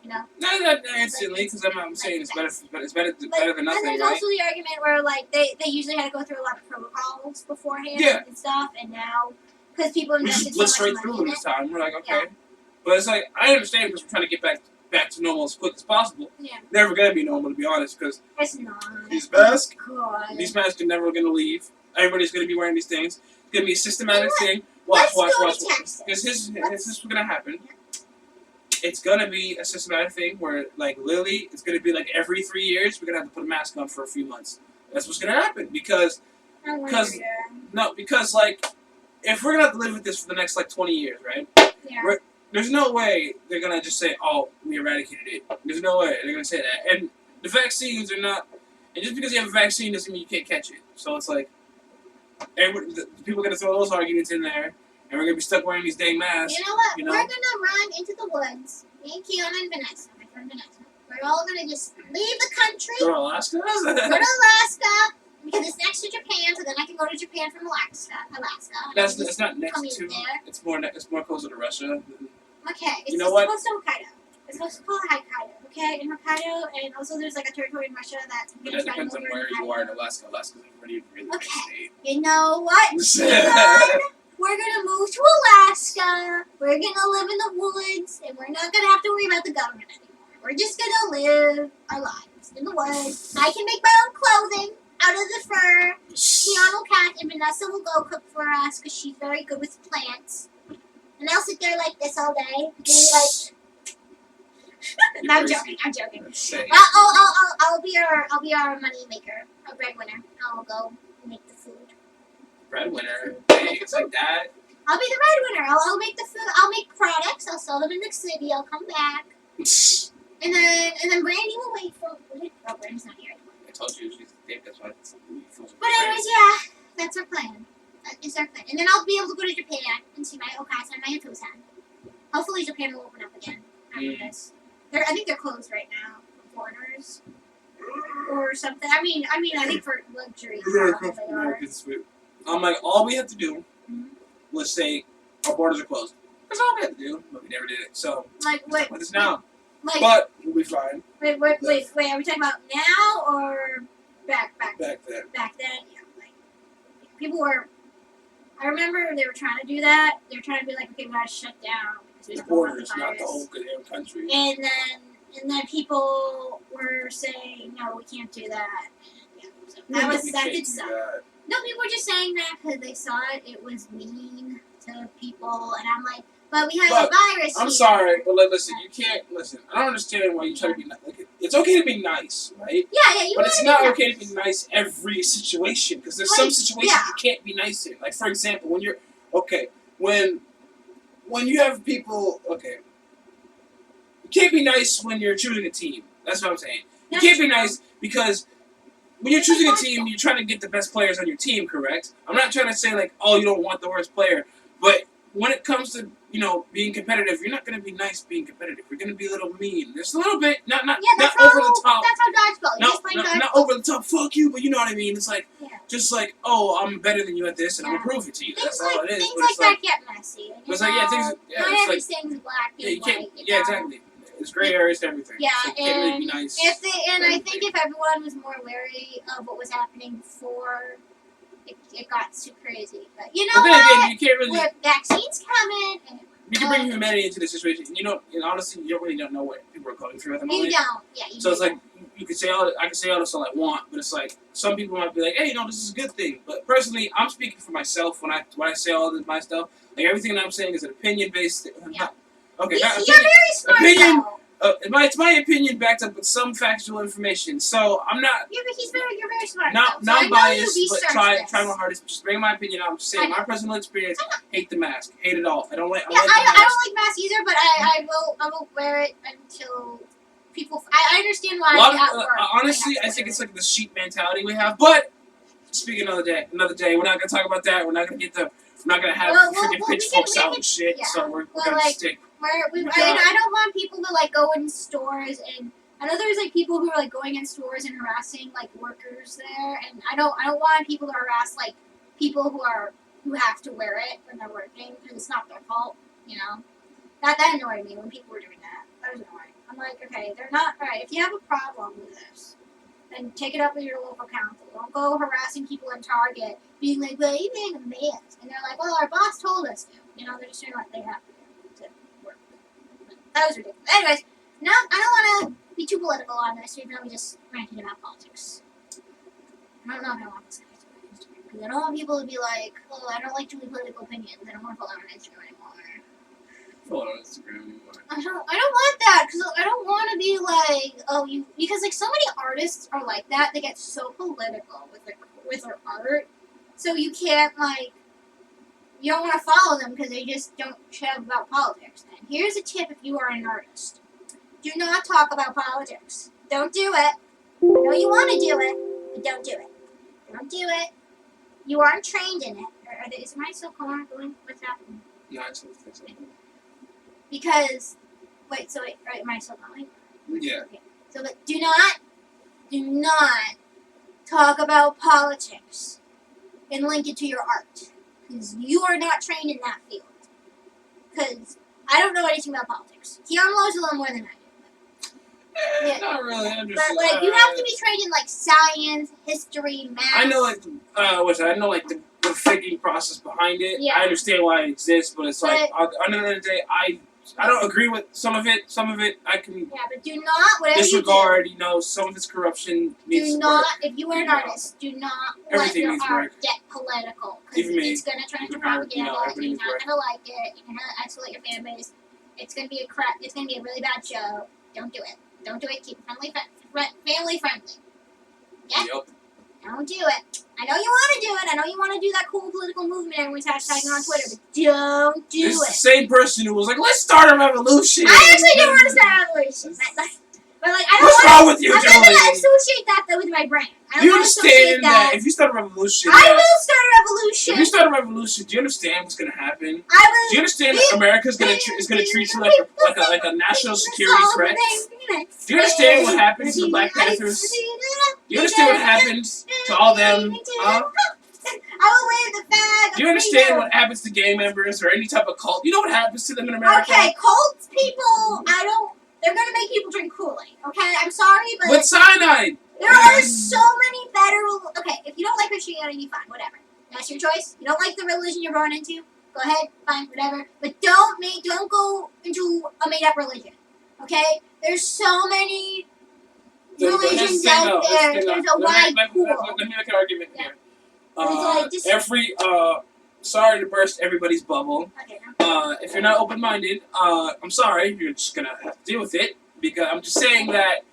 No, not instantly, because I'm saying it's better than nothing, there's also the argument where like they usually had to go through a lot of protocols beforehand and stuff, and now because people invested so much straight through this time, we're like okay, but it's like I understand because we're trying to get back to normal as quick as possible. Yeah, never gonna be normal to be honest, because it's not. These masks are never gonna leave. Everybody's gonna be wearing these things. It's gonna be a systematic thing. Watch. Because this is gonna happen. It's gonna be a systematic thing where, like, literally, it's gonna be like every 3 years we're gonna have to put a mask on for a few months. That's what's gonna happen because like, if we're gonna have to live with this for the next like 20 years, right? Yeah. There's no way they're gonna just say, "Oh, we eradicated it." There's no way they're gonna say that. And the vaccines are not. And just because you have a vaccine doesn't mean you can't catch it. So it's like, people are gonna throw those arguments in there. And we're going to be stuck wearing these dang masks. You know what? We're going to run into the woods. Me and Keon and Vanessa, my friend Vanessa. We're all going to just leave the country. Go to Alaska? Go to Alaska. Because it's next to Japan, so then I can go to Japan from Alaska. It's not next to. It's more closer to Russia. Okay. It's close to Hokkaido. It's close to Hokkaido. Okay? In Hokkaido, and also there's like a territory in Russia that's... But that depends on where you are in Alaska. Alaska's a really nice state. You know what, Keon? We're going to move to Alaska, we're going to live in the woods, and we're not going to have to worry about the government anymore. We're just going to live our lives. in the woods. I can make my own clothing out of the fur. Keon will catch, and Vanessa will go cook for us because she's very good with plants. And I'll sit there like this all day. And be like, no, I'm joking. I'm joking. I'll be our money maker, our breadwinner. I'll go make the food. Breadwinner. Hey, it's like that. I'll be the breadwinner. I'll make the food. I'll make products. I'll sell them in the city. I'll come back. And then Brandy will wait for. Oh, Brandy's not here anymore. I told you she's dead. That's why. But anyways, yeah, that's our plan. That is our plan. And then I'll be able to go to Japan and see my Okasa and my Otosan. Hopefully, Japan will open up again after this. I think they're closed right now for foreigners or something. I mean, I think for luxury. I'm like, all we have to do was say our borders are closed. That's all we have to do, but we never did it. So, like, what? With this now. Like, but we'll be fine. Wait. Are we talking about now or back then? Back then, yeah. Like, people were. I remember they were trying to do that. They were trying to be like, okay, we gotta shut down. The borders, not the whole goddamn country. And then people were saying, no, we can't do that. Yeah, so that did suck. No, people were just saying that because they saw it was mean to people, and I'm like, but we have a virus. I'm sorry, but listen, you can't listen. I don't understand why you try to be nice. Like, it's okay to be nice, right? Yeah, but it's not okay to be nice every situation because there's some situations you can't be nice in. Like for example, when you're when you have people, you can't be nice when you're choosing a team. That's what I'm saying. You can't be nice because when you're choosing a team, you're trying to get the best players on your team, correct? I'm not trying to say like, oh, you don't want the worst player, but when it comes to being competitive, you're not going to be nice being competitive. You're going to be a little mean. There's a little bit, not over the top. That's how dodgeball. Not over the top. Fuck you, but you know what I mean. It's like just like, oh, I'm better than you at this, and I'm gonna prove it to you. That's all it is. Things like that get messy. It's like not everything's black and white. Yeah, exactly. There's gray areas to everything. Yeah, so can't really be nice. I think if everyone was more wary of what was happening before. It got too crazy, but you know but then what? Again, you can't really. With vaccines coming, and you can bring humanity into the situation. And honestly, you don't know what people are going through at the moment. You don't. Yeah. So it's like you could say I can say all the stuff I want, but it's like some people might be like, hey, this is a good thing. But personally, I'm speaking for myself when I say all this my stuff. Like everything that I'm saying is an opinion based. Yeah. Okay. You're very smart. Though. It's my opinion backed up with some factual information. So I'm not. You're very smart. Not biased, but try my hardest. Just bring my opinion out. I'm just saying my personal experience. Hate the mask. Hate it all. I don't like. I don't like masks either, but I will wear it until people. I understand why. Honestly, I think it's like the sheep mentality we have. But speaking another day. We're not gonna talk about that. We're not gonna have freaking pitchforks out and shit. Yeah. So we're gonna stick. I don't want people to like go in stores and I know there's like people who are like going in stores and harassing like workers there, and I don't want people to harass like people who have to wear it when they're working because it's not their fault, That annoyed me when people were doing that. That was annoying. I'm like, okay, they're not right. If you have a problem with this, then take it up with your local council. Don't go harassing people in Target, being like, well, you being a man, and they're like, well, our boss told us to. They're just doing what they have to do to work. That was ridiculous. Anyways, no, I don't want to be too political on this, even though we just ranted about politics. I don't know if I want this because I don't want people to be like, oh, I don't like doing political opinions. I don't want to follow on Instagram anymore. Follow on Instagram anymore. I don't want that because I don't want to be like, because like so many artists are like that. They get so political with their art, so you can't you don't want to follow them because they just don't chat about politics. And here's a tip if you are an artist. Do not talk about politics. Don't do it. I know you want to do it, but don't do it. Don't do it. You aren't trained in it. Is my still going? What's happening? Yeah, I still think so. Because, am I still going? Yeah. Okay. So, but do not talk about politics and link it to your art. Because you are not trained in that field. Because I don't know anything about politics. Keon knows a little more than I do. Yeah, not really. But you have to be trained in science, history, math. I know the thinking process behind it. Yeah. I understand why it exists, but it's at the end of the day, I don't agree with some of it. Some of it I can Yeah, but do not, whatever disregard. You know, some of its corruption needs do to not, work. if you are an artist, do not let Everything your needs art work. get political. Because Even me. it's going to turn into Even art, propaganda, and everything you're needs not work. going to like it. You're going to isolate your fan base. It's going to be a really bad show. Don't do it. Don't do it. Keep it family friendly. Yeah? Yep. Don't do it. I know you want to do it. I know you want to do that cool political movement everyone's hashtagging on Twitter, but don't do This is it. the same person who was like, let's start a revolution. I actually do want to start a revolution. But like, I don't What's want wrong with you, I'm not going to Joey? associate that though with my brand. I Do don't you want to associate understand that if you start a revolution, I will start a revolution. if you start a revolution, do you understand what's going to happen? I will. Do you understand that America is going to treat you like a national security threat? Do you understand what happens to the Black Panthers? Do you understand what happens to all them? I will wave the flag. Do you understand what happens to gay members or any type of cult? You know what happens to them in America? Okay, cults people, they're going to make people drink Kool-Aid, okay? I'm sorry, but... With cyanide! There are so many better... Okay, if you don't like Christianity, fine, whatever. That's your choice. You don't like the religion you're born into, go ahead, fine, whatever. But don't go into a made-up religion, okay? There's so many religions out there. There's a wide pool. Let me make an argument here. Like, sorry to burst everybody's bubble. Okay, if you're not open-minded, I'm sorry. You're just gonna have to deal with it because I'm just saying that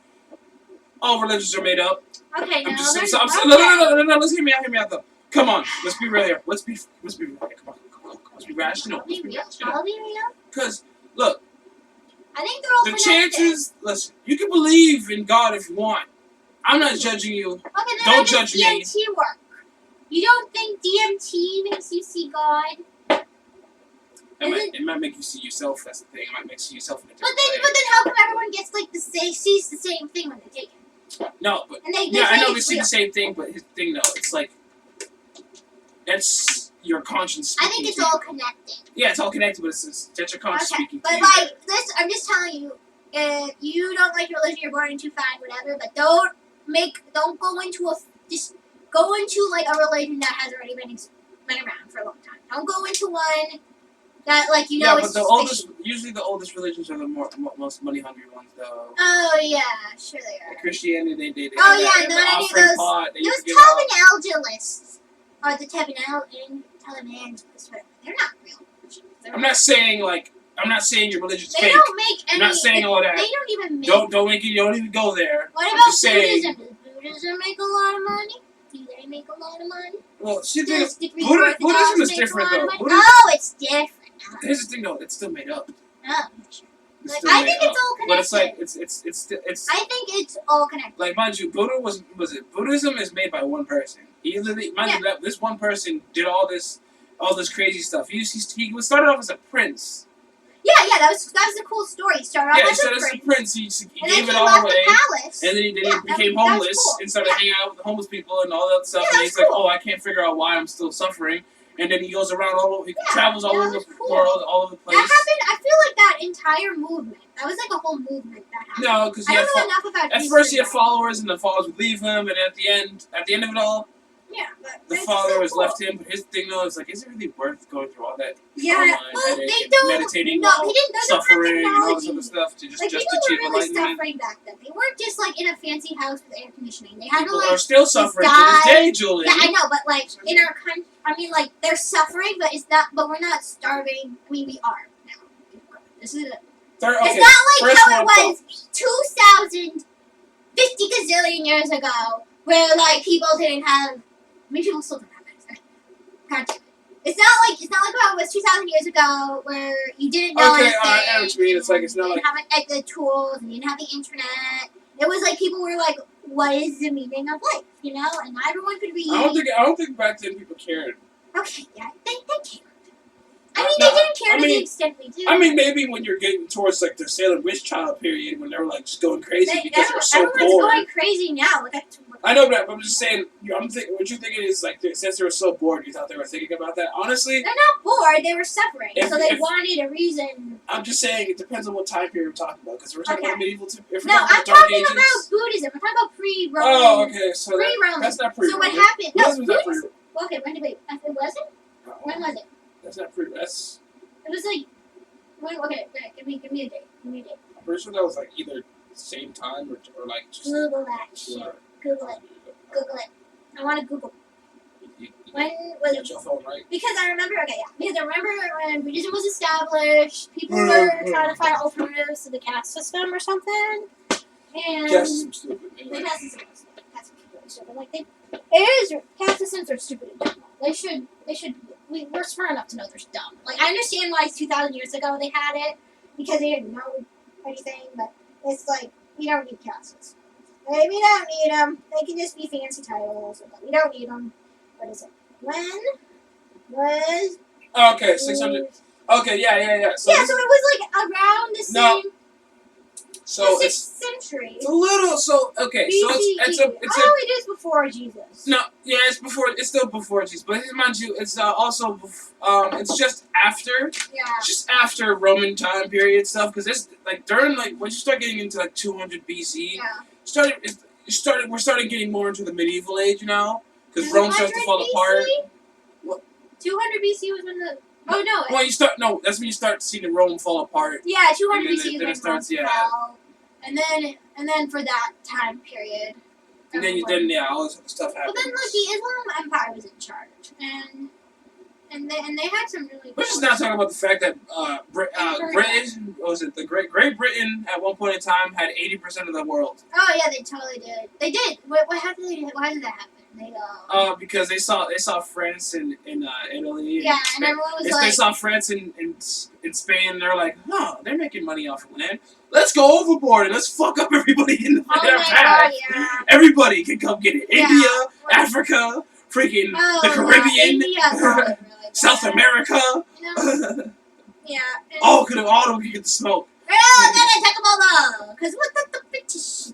all religions are made up. Okay, No. Let's hear me out though. Come on, let's be real here. Let's be real here. Come on. Let's be rational. I'll be real. Because look, I think they're all the chances. Listen, you can believe in God if you want. I'm not judging you. Okay, then Don't judge me. DMT work. You don't think DMT makes you see God? It might make you see yourself. That's the thing. It might make you see yourself in a different way. But then how come everyone gets like sees the same thing when they take it? No, but and they I know we see the same thing, but his thing though, it's like that's your conscience. I think it's all connected. Yeah, it's all connected, but it's that's your conscience speaking. But like this, I'm just telling you, if you don't like your religion you're born into, fine, whatever. But don't go into like a religion that has already been around for a long time. Don't go into one that like you know. Yeah, but usually the oldest religions are the most money hungry ones, though. Oh yeah, sure they are. Like Christianity, they not any of those televangelists or the televangelists. They're not real religions. I'm not saying your religion's fake. They don't make any. I'm not saying all that. They don't even make. Don't even go there. What about Buddhism? Does Buddhism make a lot of money? Do they make a lot of money? Well, see, Buddhism is different though. Oh, it's different. Here's the thing though, it's still made up. Oh, I think it's all connected. But it's like it's. I think it's all connected. Like mind you, Buddhism is made by one person. He literally this one person did all this crazy stuff. He was started off as a prince. Yeah, that was a cool story. He started off as a prince. He gave it all away, and then he became homeless and started hanging out with the homeless people and all that stuff. And he's like, oh, I can't figure out why I'm still suffering. And then he goes around he travels all over the world, all over the place. That happened. I feel like that entire movement. That was like a whole movement that happened. No, because I don't know enough about. At first, he had followers, and the followers would leave him, and at the end of it all, the followers left him. But his thing though is like, is it really worth going through all that? They don't. Meditating, suffering, and all this other stuff to just people achieve were really enlightenment. suffering back then. They weren't just like in a fancy house with air conditioning. They had People to are still suffering to this day, Julie. Yeah, I know, but like in our country, I mean, like they're suffering, but it's not. But we're not starving. I mean, we are now. This is. It's not like how it was 2,050 gazillion years ago, where like people didn't have. I mean, people still don't have it. It's not like how it was 2,000 years ago, where you didn't know anything. I know what you mean. It's like it's not you didn't have the tools, and you didn't have the internet. It was like people were like, "What is the meaning of life?" You know, and not everyone could read. I don't think back then people cared. Okay, yeah, they cared. I mean, they didn't care to the extent we do. I mean, maybe when you're getting towards like the Salem witch child period, when they're like just going crazy because they're so bored. Everyone's going crazy now. I know, but I'm just saying. What you're thinking is like since they were so bored, you thought they were thinking about that. Honestly, they're not bored. They were suffering, so they wanted a reason. I'm just saying it depends on what time period we're talking about, because we're talking about medieval. I'm talking about Buddhism. I'm talking about pre-Roman. Oh, okay. So pre-Roman. That's not pre-Roman. So what happened? Buddhism's not pre-Roman. Okay, it wasn't. When was it? That's not pre. That's. It was like. Okay, Give me a date. Give me a date. I'm pretty sure that was like either same time or like just. Google that shit. Google it. Google it. I want to Google. When was Get your phone right. Because I remember, because I remember when Buddhism was established, people were trying to find alternatives to the caste system or something. And Caste system stupid. the caste system was stupid. Caste system was stupid. Like caste systems are stupid in general. We're smart enough to know they're dumb. Like, I understand why 2,000 years ago they had it, because they didn't know anything, but it's like, we don't need castes. Like, we don't need them. They can just be fancy titles. We don't need them. What is it? When was... Okay, 600. Okay, yeah. So so it was like around the same... So the it's 6th century. a little. So okay, so it's a. it is before Jesus. No, yeah, it's before. It's still before Jesus, but mind you, it's also. It's just after. Yeah. Just after Roman time period stuff, because it's like during like when you start getting into like 200 BC. Yeah. We're starting getting more into the medieval age, because Rome starts to fall apart. What? 200 BC was when the... Oh, no. Well, that's when you start seeing Rome fall apart. Yeah, 200 BC is then when it starts, Rome fell. And then for that time period... And then all this other stuff happened. But then, look, the Islam Empire was in charge. And they had some really... We're just not talking about the fact that Britain, what was it, the Great Britain at one point in time had 80% of the world. Oh, yeah, they totally did. They did. Why did that happen? Because they saw France in Italy. Yeah, and everyone was like... They saw France in Spain, and they're like, they're making money off of land. Let's go overboard and let's fuck up everybody in their path. Yeah. Everybody can come get it. Yeah. India, Africa, freaking the Caribbean, India, South America. Yeah. All of them could get the smoke. Oh, then I talk about because what the British.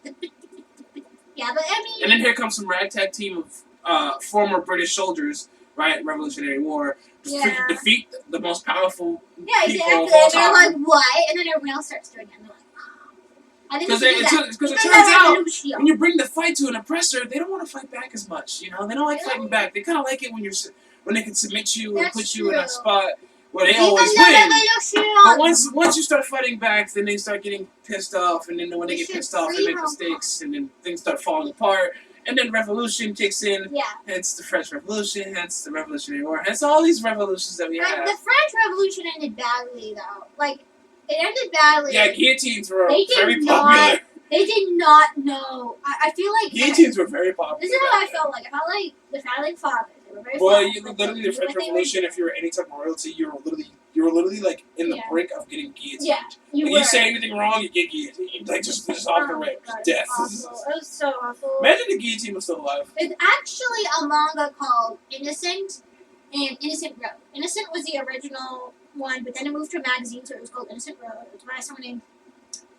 Yeah, but I mean. And then here comes some ragtag team of former British soldiers, right? Revolutionary War. Freaking defeat the most powerful people of all And they're time. like, what? And then everyone else starts doing it. And they're like, because it turns out when you bring the fight to an oppressor, they don't want to fight back as much. They don't like fighting back. They kind of like it when they can submit you and put you in a spot where they always win. But once you start fighting back, then they start getting pissed off, and then when they get pissed off, they make mistakes, and then things start falling apart. And then revolution kicks in. Yeah. Hence the French Revolution. Hence the Revolutionary War. Hence all these revolutions that we have. The French Revolution ended badly, though. Like, it ended badly. Yeah, guillotines were very popular. They did not know. I feel like guillotines were very popular. This is how I felt like. I felt like the founding fathers. They were very literally the French Revolution. If you were any type of royalty, you were literally like in the brink of getting guillotined. Yeah, you say anything wrong, you get guillotined. Like just off the rip, death. It was so awful. Imagine the guillotine was still alive. It's actually a manga called Innocent and Innocent Road. Innocent was the original one, but then it moved to a magazine, so it was called Innocent Road. It was by someone named,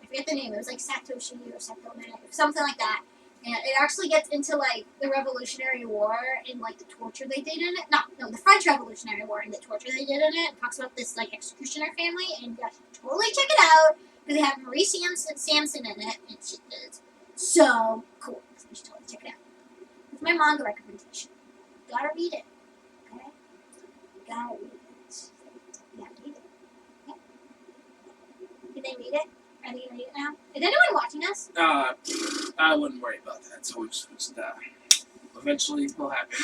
I forget the name, it was like Satoshi or something like that. And it actually gets into like the Revolutionary War and like the torture they did in it. No, the French Revolutionary War and the torture they did in it. It talks about this like executioner family, and you should totally check it out because they have Marie Samson in it, and she is so cool. So you should totally check it out. It's my manga recommendation. You gotta read it, okay? You gotta read it. You gotta read it. Okay? Did they read it? Are they gonna read it now? Is anyone watching us? I wouldn't worry about that. So it's just eventually will happen.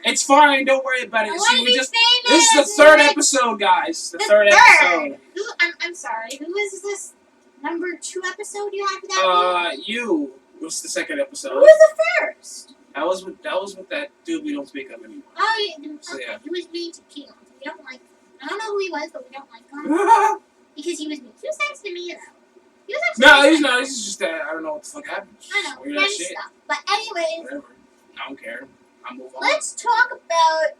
It's fine. Don't worry about it. This is the third episode, guys. The third episode. I'm sorry. Who is this number 2 episode you have that? You was the second episode. Who was the first? That was with that dude we don't speak of anymore. Oh, yeah. So, yeah. He was mean to Keon. We don't like him. I don't know who he was, but we don't like him. Because he was mean. He was nice to me, though. He's not. He's just that I don't know what the fuck happened. I know, weird shit. Stuff. But anyways, whatever. I don't care. I'll move on. Let's talk about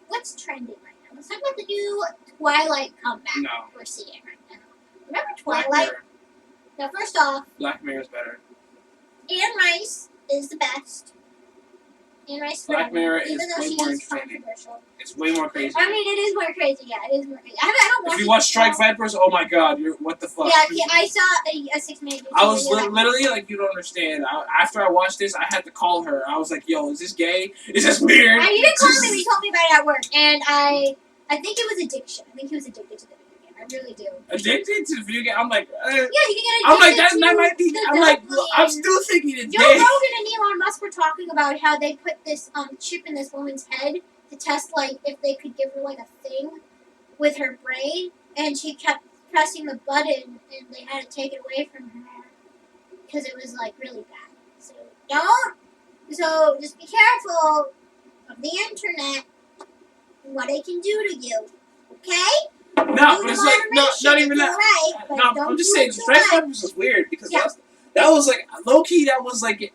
what's trending right now. Let's talk about the new Twilight comeback we're seeing right now. Remember Twilight? Now, first off, Black Mirror's better. Anne Rice is the best. Anne Rice Black Mirror is way more entertaining. It's way more crazy. I mean, it is more crazy. Yeah, it is more crazy. I don't watch If you watch Strike Vipers, oh my god, what the fuck? Yeah, I saw a 6-minute video. I was literally like, you don't understand. After I watched this, I had to call her. I was like, yo, is this gay? Is this weird? You didn't call me. You told me about it at work, and I think it was addiction. I think he was addicted to the video game. I really do. Addicted to the video game? I'm like, Yeah, you can get I'm like, addicted that to might be. the I'm like, dopamine. I'm still thinking it's Joe gay. Rogan and Elon Musk were talking about how they put this chip in this woman's head to test like if they could give her like a thing with her brain, and she kept pressing the button, and they had to take it away from her because it was like really bad. So don't. So just be careful of the internet and what it can do to you. Okay? No, but it's like not even that. Right, but No, don't I'm just do saying, it too Strike much. Vipers was weird because Yeah. that was like low key. That was like,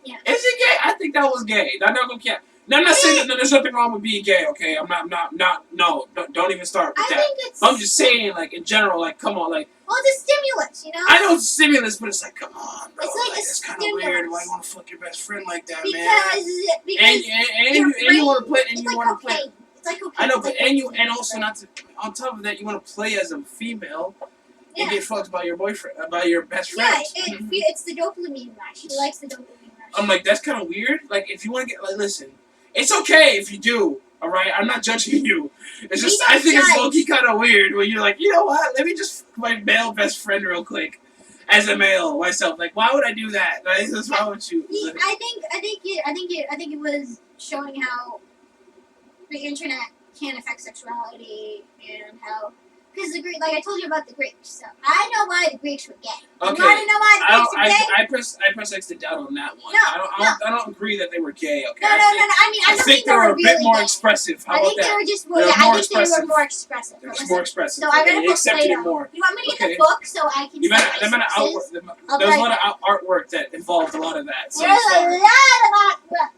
Yeah. is it gay? I think that was gay. I'm not gonna care. No, I'm not saying that there's nothing wrong with being gay. Okay, I'm not. No, don't even start with I that. think it's. I'm just saying, like in general, like come on, like. Well, it's a stimulus, you know. I know it's stimulus, but it's like, come on, bro. It's like a it's kind of stimulus. weird. Why you want to fuck your best friend like that, Because man? And you want to play, and it's you like want to play. cocaine. It's like cocaine. I know, It's but like and also not to. On top of that, you want to play as a female. Yeah. And get fucked by your boyfriend, by your best friend. Yeah, it's the dopamine rush. He likes the dopamine rush. I'm like, that's kind of weird. Like, if you want to get, like, listen, it's okay if you do. All right, I'm not judging you. It's just I think it's low-key kind of weird when you're like, you know what? Let me just fuck my male best friend real quick, as a male myself. Like, why would I do that? Like, what's wrong with you? I think it was showing how the internet can affect sexuality and how. Because the Greek, like I told you about the Greeks, so I know why the Greeks were gay. Okay. You want to know why the Greeks were gay? I press X to doubt on that one. No, I don't agree that they were gay. Okay. No. I mean, I think they were a bit more expressive. How about that? I think they were more expressive. They're just more expressive. So I read a book accepted Plato. it more. You want me to get the book so I can? There was a lot of artwork that involved a lot of that. So there's a lot of artwork.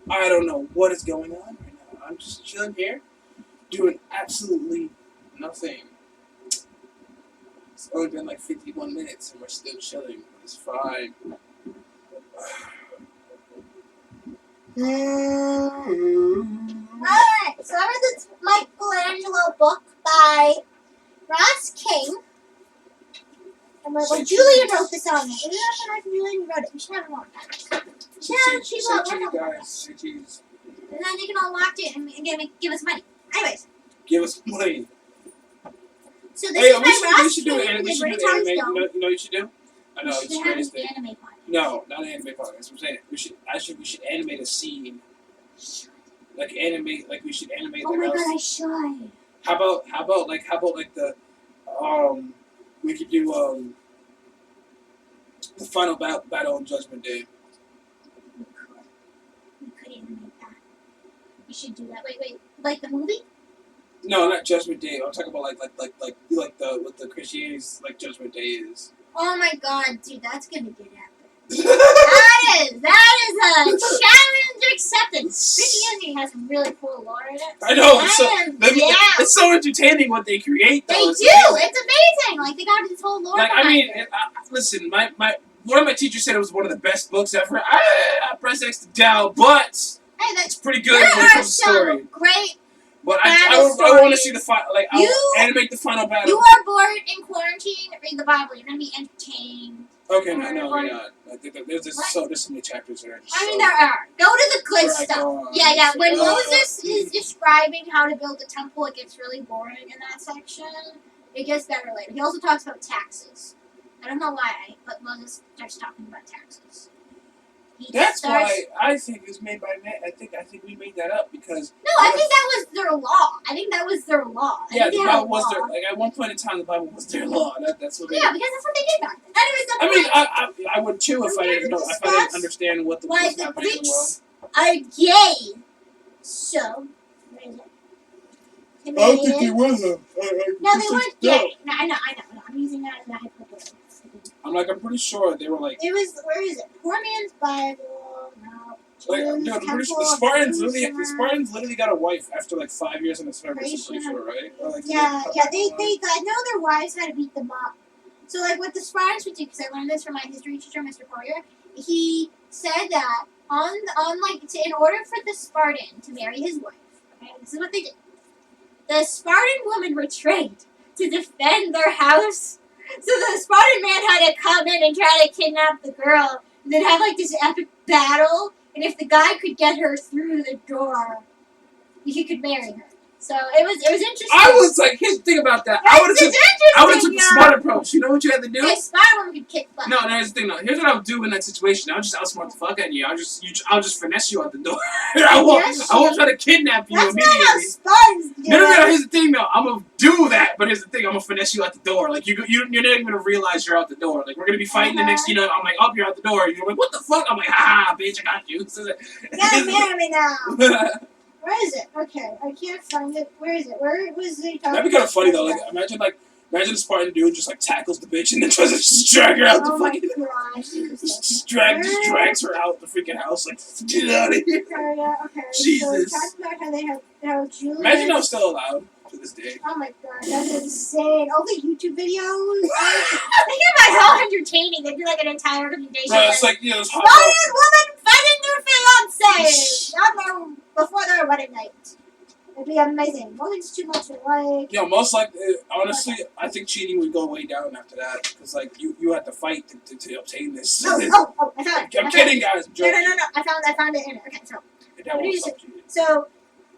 I don't know what is going on right now. I'm just chilling here, doing absolutely nothing. It's only been like 51 minutes and we're still chilling. It's fine. Alright, so I read this Michelangelo book by Ross King. And Julia wrote this on it. Maybe that's when Julia wrote it. We should have more. She wrote it. And then you can all watch it and give us money. Anyways. Give us money. So this is by Ross we should do King. We should do anime. You know what you should do? I know it's crazy. Anime podcast. No, not an anime podcast. That's what I'm saying. We should animate a scene. Like we should animate. Oh my god, I should. How about the we could do the final battle on Judgment Day. We could animate that. We should do that. Wait, like the movie? No, not Judgment Day. I'm talking about like what the Christianity's like Judgment Day is. Oh my god, dude, that's gonna get epic. that is a challenge accepted. Christianity has some really cool lore in it. I know. It's so entertaining what they create. Though. They do. It's amazing. Like they got this whole lore. Like I mean, listen, my one of my teachers said it was one of the best books ever. I press X to doubt, but it's pretty good when it comes to story. Great. But I want to see the final. Like I will animate the final battle. You are bored in quarantine. Read the Bible. You're gonna be entertained. Okay, no, you're not. There's so many chapters there. I mean, there are. Go to the good stuff. Yeah. When Moses is describing how to build a temple, it gets really boring in that section. It gets better later. He also talks about taxes. I don't know why, but Moses starts talking about taxes. That's why I think it was made by man. I think we made that up because. No, I think that was their law. Yeah, the Bible was their. Like at one point in time, the Bible was their law. That's what. Yeah, because that's what they did back then. Anyways, I would too if I didn't understand what was happening in the world. Greeks are gay. So. I don't think they were though. No, they weren't gay. No, I know. I'm using that as a hyperbole. I'm pretty sure they were like. It was, where is it? Poor Man's Bible. No. The Spartans literally got a wife after like 5 years in the service. I'm pretty sure, right? They I know their wives had to beat them up. So like what the Spartans would do, because I learned this from my history teacher, Mr. Poirier. He said that in order for the Spartan to marry his wife, okay, this is what they did. The Spartan women were trained to defend their house. So the Spartan man had to come in and try to kidnap the girl, and then have like this epic battle. And if the guy could get her through the door, he could marry her. So it was interesting. I was like, here's the thing about that. I would have took the smart approach. You know what you had to do? A smart woman could kick butt. No, here's the thing. No, here's what I would do in that situation. I would just outsmart the fuck out of you. I'll just finesse you out the door. I won't try to kidnap you That's immediately. not how spies do No. Here's the thing, though. I'm gonna do that, but here's the thing. I'm gonna finesse you out the door. Like you're not even gonna realize you're out the door. Like we're gonna be fighting the next. I'm like, oh, you're out the door. You're like, what the fuck? I'm like, ha, bitch, I got you. Yeah, marry me now. Where is it? Okay, I can't find it. Where is it? Where was the? That'd be kind of funny though. Like imagine a Spartan dude just like tackles the bitch and then tries to just drag her out the fucking. Oh my gosh! Just drags her out the freaking house. Like get out of here. Okay. Jesus. So talk about how Julian. Imagine I'm still alive to this day. Oh my god, that's insane! All the YouTube videos. Think about how entertaining. They do like an entire recommendation. Bro, it's like it's hot. Women fighting their fiance on their before their wedding night. It'd be amazing. Women's too much to like. Yeah, most likely, honestly, I think cheating would go way down after that because like you had to fight to obtain this. Oh, I found it. I'm kidding, guys. I'm joking. No. I found it in it. Okay, so. That won't stop cheating. So,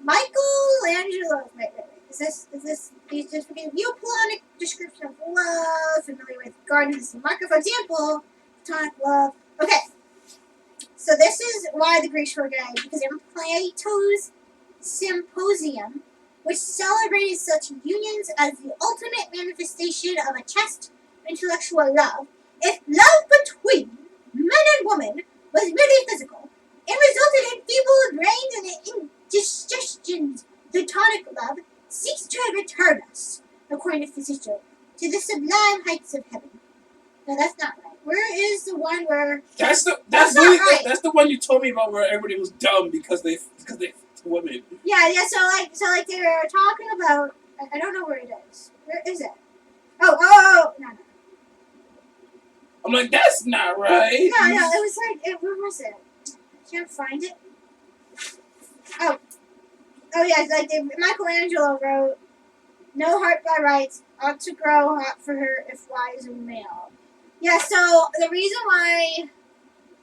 Michelangelo. Wait. Is this? Please just forget. Neoplatonic description of love. Familiar with Gardner's Marker, for example. Platonic love. Okay. So this is why the Greeks were gay, because in Plato's Symposium, which celebrated such unions as the ultimate manifestation of a chaste intellectual love, if love between man and woman was merely physical, it resulted in feeble brains and indigestions. Platonic love seeks to return us, according to Physico, to the sublime heights of heaven. No, that's not right. Where is the one where? That's the one you told me about where everybody was dumb because they women. Yeah. So they were talking about. I don't know where it is. Where is it? Oh, no. I'm like, that's not right. No. It was like, where was it? I can't find it. Oh yeah. It's like Michelangelo wrote, "No heart by rights ought to grow hot for her if wise and male." Yeah. So the reason why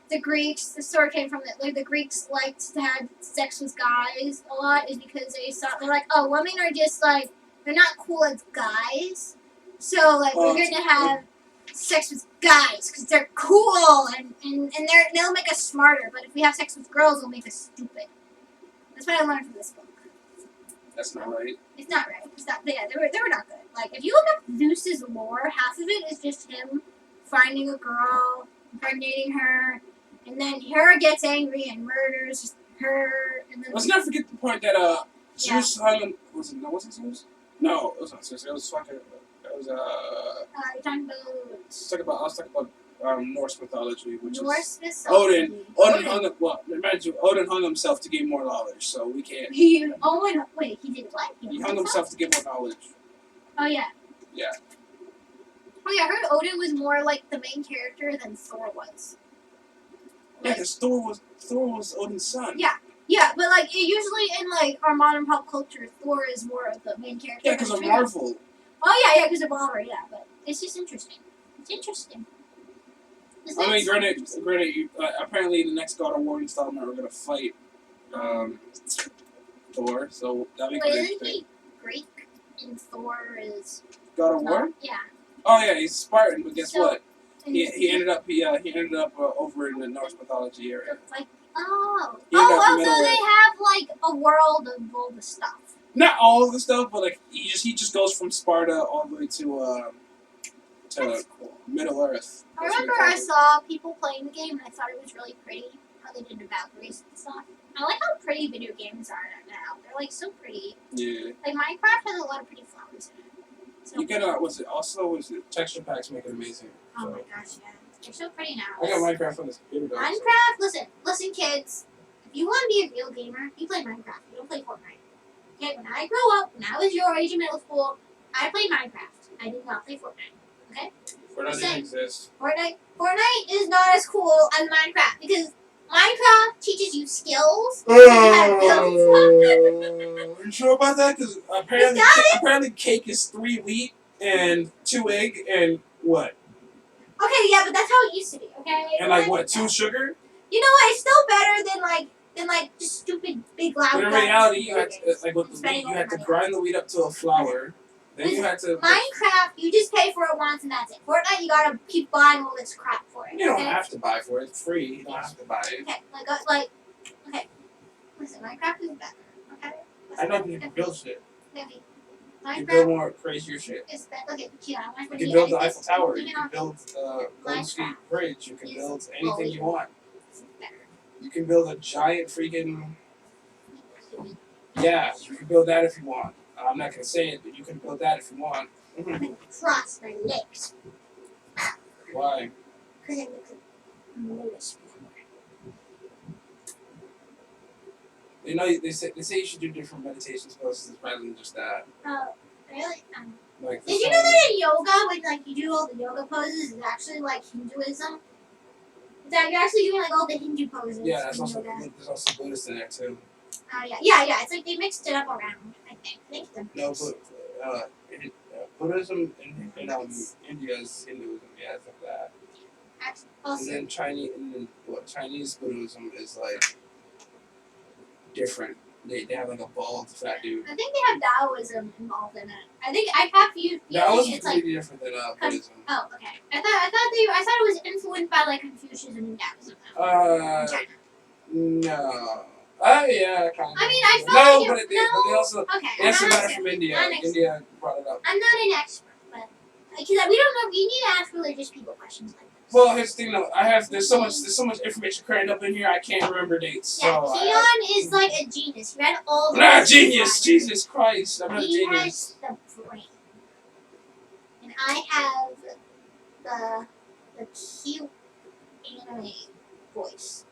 the story came from that, like the Greeks liked to have sex with guys a lot is because they're like, oh, women are just like, they're not cool as guys, so like we're gonna have sex with guys because they're cool and they'll make us smarter. But if we have sex with girls, they'll make us stupid. That's what I learned from this book. That's not right. It's not right. It's not. Yeah, they were not good. Like if you look up Zeus's lore, half of it is just him finding a girl, impregnating her. And then her gets angry and murders her. And then let's not forget the point that Zeus hung him. Was it Zeus? No, it was not Zeus. It was fucking. It was you're talking about. I was talking about Norse mythology, which Norse is mythology. Odin hung up. Well, imagine Odin hung himself to gain more knowledge, so we can't. Wait, he did what? He hung himself to get more knowledge. Oh yeah. Yeah. Oh yeah, I heard Odin was more like the main character than Thor was. Yeah, because Thor was Odin's son. Yeah, but like usually in like our modern pop culture, Thor is more of the main character. Yeah, because of Marvel. Oh yeah, because of Marvel. Yeah, but it's just interesting. It's interesting. I mean, granted, apparently in the next God of War installment we're gonna fight Thor, so that'll be good. Isn't he Greek and Thor is God of War? Yeah. Oh yeah, he's Spartan, but guess what? He ended up over in the Norse mythology area. Like so they have like a world of all the stuff. Not all of the stuff, but like he just goes from Sparta all the way to cool. Middle Earth. I remember I saw people playing the game and I thought it was really pretty how they did the Valkyries and stuff. I like how pretty video games are now. They're like so pretty. Yeah. Like Minecraft has a lot of pretty flowers in it. So you get was it texture packs make it amazing. Oh my gosh, yeah. They're so pretty now. I got Minecraft on this computer. Minecraft, listen kids. If you want to be a real gamer, you play Minecraft. You don't play Fortnite. Okay, when I grow up, when I was your age in middle school, I played Minecraft. I did not play Fortnite. Okay? Fortnite didn't exist. Fortnite is not as cool as Minecraft because Minecraft teaches you skills. Are you sure about that? Because apparently cake is 3 wheat and 2 egg and what? Okay, yeah, but that's how it used to be, okay? And like what, 2 sugar? You know what? It's still better than like than like just stupid big loud. But in guns reality, and you had video games to, like with and the spending weed, all you your had to money on grind the weed up to a flour. Then you had to. Minecraft, you just pay for it once and that's it. Fortnite, you gotta keep buying all this crap for it. You don't okay? have to buy for it. It's free. You don't have to buy it. Okay, okay. Listen, Minecraft is better. Okay. I know you can build shit. Okay. You can build Minecraft more crazier shit. is better. Okay, yeah, You can build the Eiffel Tower. You can build the Golden State Minecraft Bridge. You can build anything you want. It's better. You can build a giant freaking. Yeah, you can build that if you want. I'm not gonna say it, but you can build that if you want. I'm gonna cross my legs. Why? Because I look like Lewis. You know, they say you should do different meditations poses rather than just that. Oh, really? Like Did you know that in yoga, when like you do all the yoga poses, is actually like Hinduism? That you're actually doing like all the Hindu poses. Yeah, that's in also yoga. there's also Buddhist in there too. Yeah. It's like they mixed it up around. I think it's a No, but Buddhism in India is Hinduism. Yeah, it's like that. Also, And then Chinese Buddhism is like different. They have like a bald fat dude. I think they have Taoism involved in it. I think I have you. Taoism is It's completely different than Buddhism. Oh, okay. I thought it was influenced by like Confucianism and Taoism. In China. No. Yeah, kind of. I mean, I felt no, like but they also okay. they also got it from India. India brought it up. I'm not an expert, but because we don't know, we need to ask religious people questions like this. Well, here's the thing though. There's so much information crammed up in here. I can't remember dates. Yeah, so Keon is like a genius. He read all the. I'm not a genius. Jesus Christ, I'm not a genius. He has the brain, and I have the cute anime voice.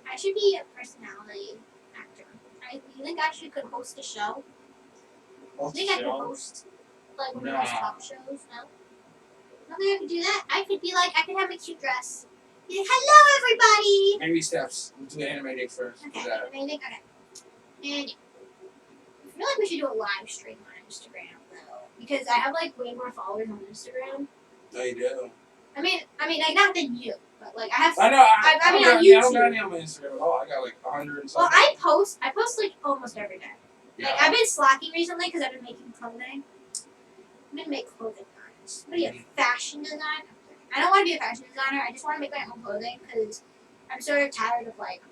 I should be a personality actor. You think I could host a show? I think I could host like one of those talk shows? No? I don't think I could do that. I could have a cute dress. Be like, hello everybody! Maybe steps. We'll do animating first. Okay, animating? Okay. And I feel like we should do a live stream on Instagram though. Because I have like way more followers on Instagram. No, you do. I mean, like not than you, but like I have. I know. I mean, on YouTube. I don't got YouTube. any on my Instagram at all. I got like 100 and something. Well, I post like almost every day. Yeah. Like I've been slacking recently because I've been making clothing. I'm gonna make clothing lines. What are you, a fashion designer? I don't want to be a fashion designer. I just want to make my own clothing because I'm sort of tired of like,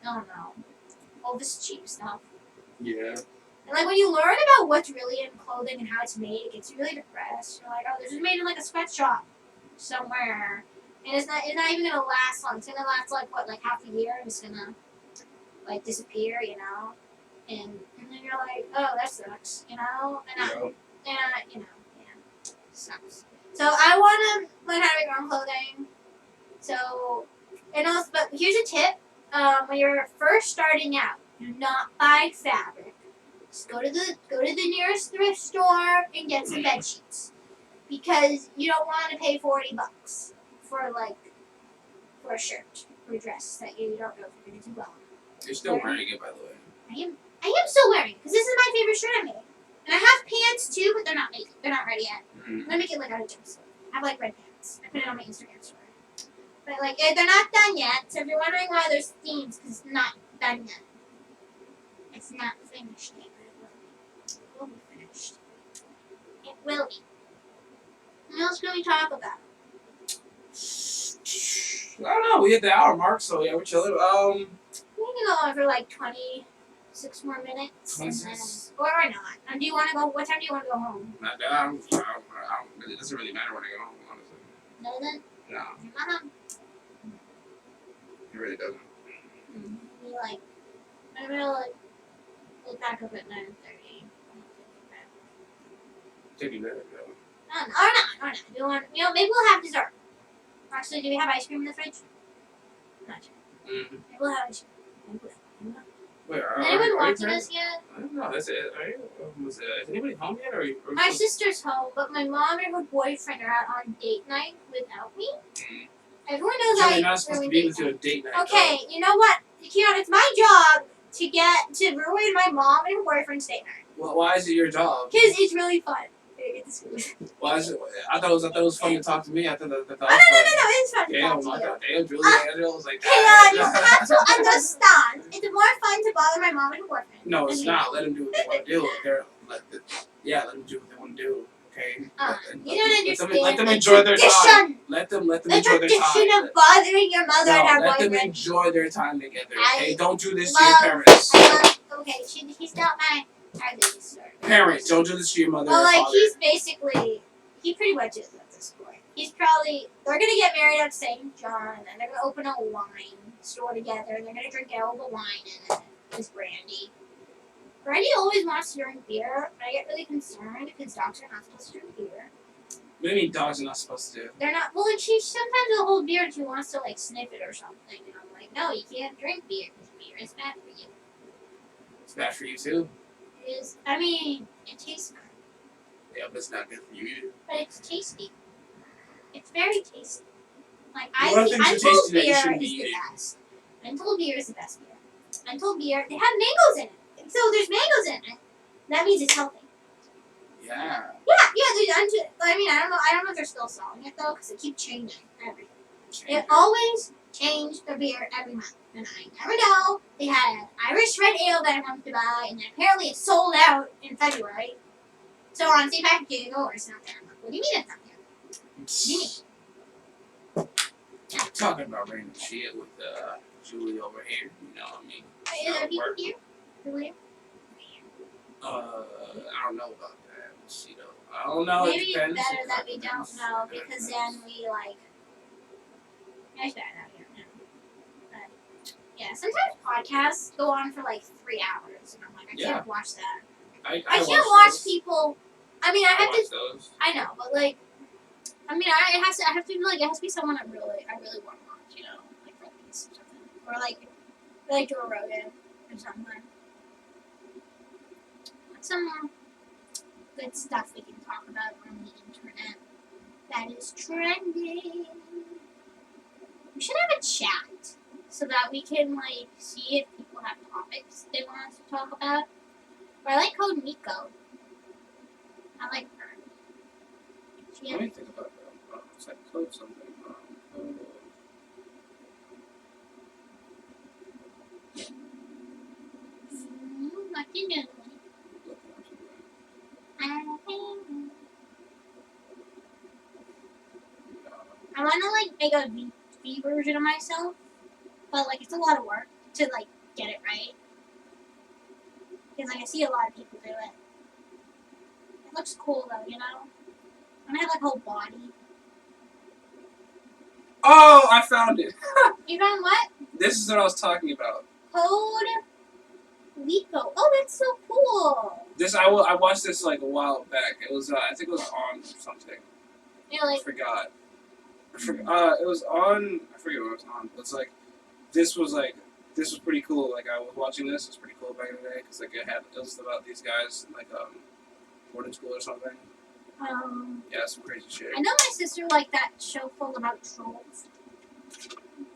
I don't know, all this cheap stuff. Yeah. And like when you learn about what's really in clothing and how it's made, it gets really depressed. You're like, oh, this is made in like a sweatshop somewhere, and it's not even gonna last long. It's gonna last like half a year, and it's gonna like disappear, you know. And then you're like, oh, that sucks, you know. And sucks. So I want to learn how to make my own clothing. So, and also, but here's a tip: when you're first starting out, do not buy fabric. Just go to the nearest thrift store and get some bed sheets, because you don't want to pay $40 for a shirt or a dress that you don't know if you're going to do well. You're still wearing it, by the way. I am still wearing it because this is my favorite shirt I made. And I have pants too, but they're not ready yet. Mm-hmm. I'm gonna make it like out of jumpsuit. I have like red pants. I put it on my Instagram story. But like they're not done yet. So if you're wondering why there's themes, because it's not done yet. It's not finished yet, but it will be. It will be finished. It will be. What else can we talk about? I don't know. We hit the hour mark, so yeah, we're chilling. We can go on for like 26 more minutes. 26. Or not. And do you want to go? What time do you want to go home? It doesn't really matter when I go home, honestly. Doesn't? No, Uh-huh. it really doesn't. I'm gonna we'll pack up at 9:30. Take you there, though. Or not. Do you want? Maybe we'll have dessert. Actually, do we have ice cream in the fridge? Not sure. Mm-hmm. Maybe we'll have ice cream. Wait, Has anyone watching us yet? I don't know. That's it. Is anybody home yet? Or My sister's home, but my mom and her boyfriend are out on date night without me. Mm. Everyone knows You're not supposed to be to a date night. Okay, you know what, Keon? It's my job to ruin my mom and her boyfriend's date night. Well, why is it your job? Because it's really fun. gotta get this food. Well, I thought it was fun to talk to me. I thought that Oh, was no, fun. it's fun to Damn, talk to I you. thought, damn, Julie Angel was like Hey, that. you have to understand. It's more fun to bother my mom and boyfriend. No, it's not. Let them do what they want to do. Let them do what they want to do. Okay. You don't understand. Let them enjoy their time. Let them enjoy their time. The tradition of bothering your mother and her let boyfriend. them enjoy their time together. Okay. Don't do this love, to your parents. Okay, he's not my parents. Don't do this to your mother. Well, or like father. he pretty much is at this point. They're gonna get married at St. John, and they're gonna open a wine store together, and they're gonna drink all the wine in it. It's brandy. Brandy always wants to drink beer, but I get really concerned because dogs are not supposed to drink beer. What do you mean dogs are not supposed to? They're not. Well, like she sometimes will hold beer and she wants to like sniff it or something, and I'm like, no, you can't drink beer because beer is bad for you. It's bad for you too. It is. I mean, it tastes good. Yeah, but it's not good for you either. But it's tasty. It's very tasty. Like Untold beer is the best. Untold beer is the best beer. Untold beer, they have mangoes in it. So there's mangoes in it. That means it's healthy. Yeah. Yeah. I don't know if they're still selling it though, because they keep changing everything. They always change their beer every month, and I never know. They had an Irish red ale that I wanted to buy, and then apparently it sold out in February. So on St. Patrick's Day, or it's not there. I'm like, what do you mean it's not there? What do you mean? Talking about random shit with Julie over here, you know what I mean? Are people here? Julia? I don't know about that. We'll see though. I don't know. Maybe it's better that we don't know because then we like. It's better that we don't know. But yeah, sometimes podcasts go on for like 3 hours, and I'm like, I can't watch that. I can't watch people. I mean, I have to. Those. I know, but like, I mean, I have to be like, it has to be someone I really want to watch, you know, like Friends or something, or like Joe Rogan or something. Some good stuff we can talk about on the internet that is trending. We should have a chat so that we can like see if people have topics they want us to talk about. But I like Code Miko. I like her. Let me think about that. It's like code something. What you doing? I want to like make a V version of myself, but like it's a lot of work to like get it right. Because like I see a lot of people do it. It looks cool though, you know. And I have like a whole body. Oh, I found it. You found what? This is what I was talking about. Code Lico. Oh, that's so cool. I watched this like a while back. It was I think it was on something. Really? I forgot. It was on. I forget what it was on. But it's like this was pretty cool. Like I was watching this. It was pretty cool back in the day because like it was about these guys like boarding school or something. Yeah, some crazy shit. I know my sister liked that show full about trolls.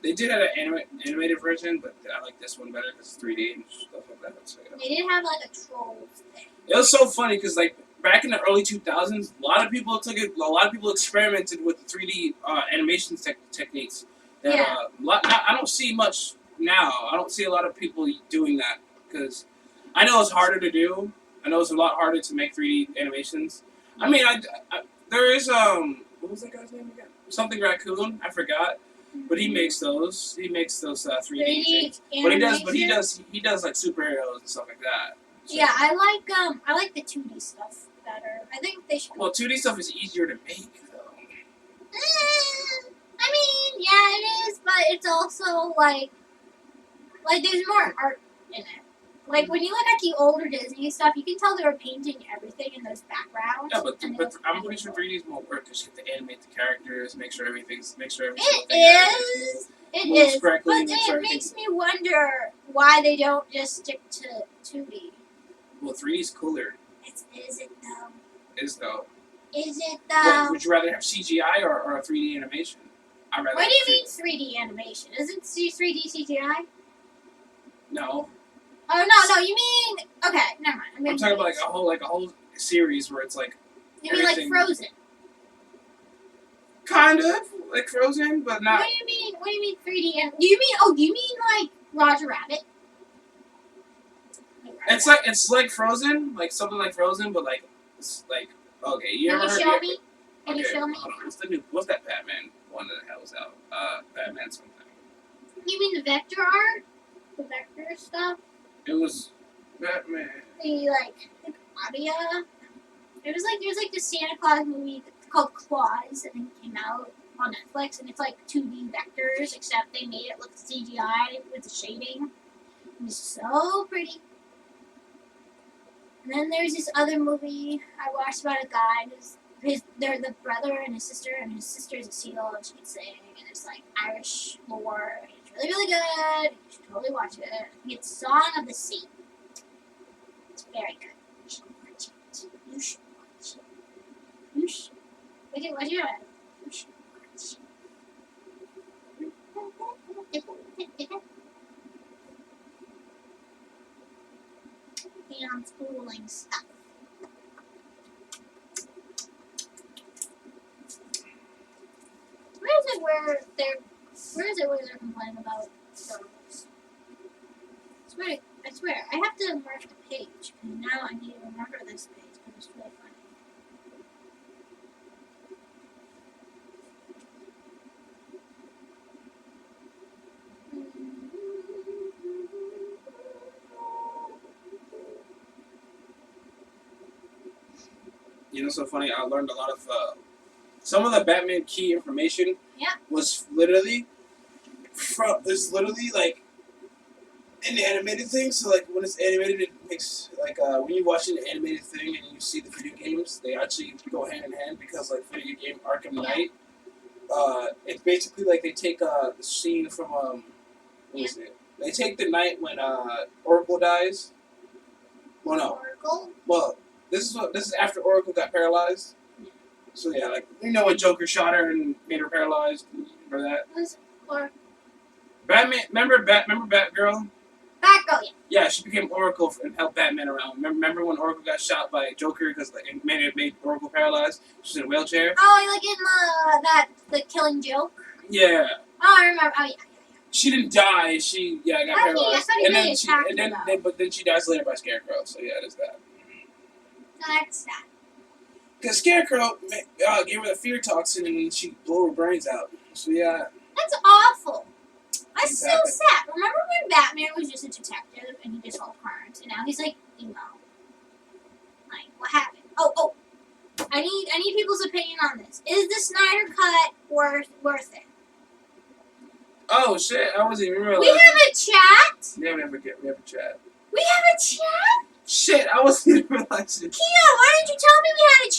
They did have an animated version, but I like this one better because it's 3D and stuff like that. So, yeah. They did have like a trolls thing. It was so funny because like back in the early 2000s, a lot of people took it. A lot of people experimented with the 3D animation techniques. That, Yeah. I don't see much now. I don't see a lot of people doing that because I know it's harder to do. I know it's a lot harder to make 3D animations. I mean, there is what was that guy's name again? Something Raccoon. I forgot. But he makes those. He makes those 3D things. But he does like superheroes and stuff like that. So. Yeah, I like the 2D stuff better. I think they should. Well, 2D stuff is easier to make though. I mean, yeah, it is, but it's also like there's more art in it. Like when you look at the older Disney stuff, you can tell they were painting everything in those backgrounds. Yeah, but I'm pretty sure 3D is more work because you have to animate the characters, make sure everything. It is, but it makes me wonder why they don't just stick to 2D. Well, 3D is cooler. Is it though? Is though. Is it though? Would you rather have CGI or a 3D animation? What do you mean 3D animation? Isn't 3D CGI? No. Oh no! You mean okay? Never mind. I'm talking about like a whole series where it's like You mean like everything- Frozen? Kind of like Frozen, but not. What do you mean? What do you mean 3D? And do you mean like Roger Rabbit? It's like Frozen, like something like Frozen, but like it's like okay. You Can ever you heard? show me? Can you Okay, show me? hold on. What's that Batman one that hell was out? Batman something. You mean the vector art? The vector stuff? It was Batman. The audio. There's like the Santa Claus movie called Claus that came out on Netflix, and it's like 2D vectors, except they made it look CGI with the shading. And it's so pretty. And then there's this other movie I watched about a guy they're the brother and his sister is a seal and she can sing and it's like Irish lore and it's really, really good. You should totally watch it. It's Song of the Sea. It's very good. You should watch it. You should watch it. You should. What do you You should watch it. And schooling stuff. Where is it where they're complaining about girls? I swear, I have to mark the page, and now I need to remember this page because it's really funny. You know, so funny. I learned a lot of some of the Batman key information. Yeah. Was literally like in the animated thing. So like when it's animated, it makes like when you watch an animated thing and you see the video games, they actually go hand in hand because like video game Arkham Knight. It's basically like they take the scene from what was it? They take the night when Oracle dies. Well, no. Oracle? Well, this is after Oracle got paralyzed. So yeah, like you know when Joker shot her and made her paralyzed. Remember that? Or Batman. Remember Batgirl? Batgirl, yeah. Yeah, she became Oracle and helped Batman around. Remember when Oracle got shot by Joker because like, it made Oracle paralyzed? She's in a wheelchair. Oh, like in the Killing Joke. Yeah. Oh, I remember. Oh, yeah. She didn't die. She got paralyzed. But then she dies later by Scarecrow. So yeah, it is that. No, that's that. Because Scarecrow gave her the fear toxin and then she blew her brains out. So yeah. That's awful. That's Exactly. so sad. Remember when Batman was just a detective and he just solved crimes, and now he's like emo. Like, what happened? Oh. I need people's opinion on this. Is the Snyder Cut worth it? Oh shit! I wasn't even realizing. We have a chat. Yeah, we have a chat. We have a chat. Shit! I wasn't even realizing. Kia, why didn't you tell me we had a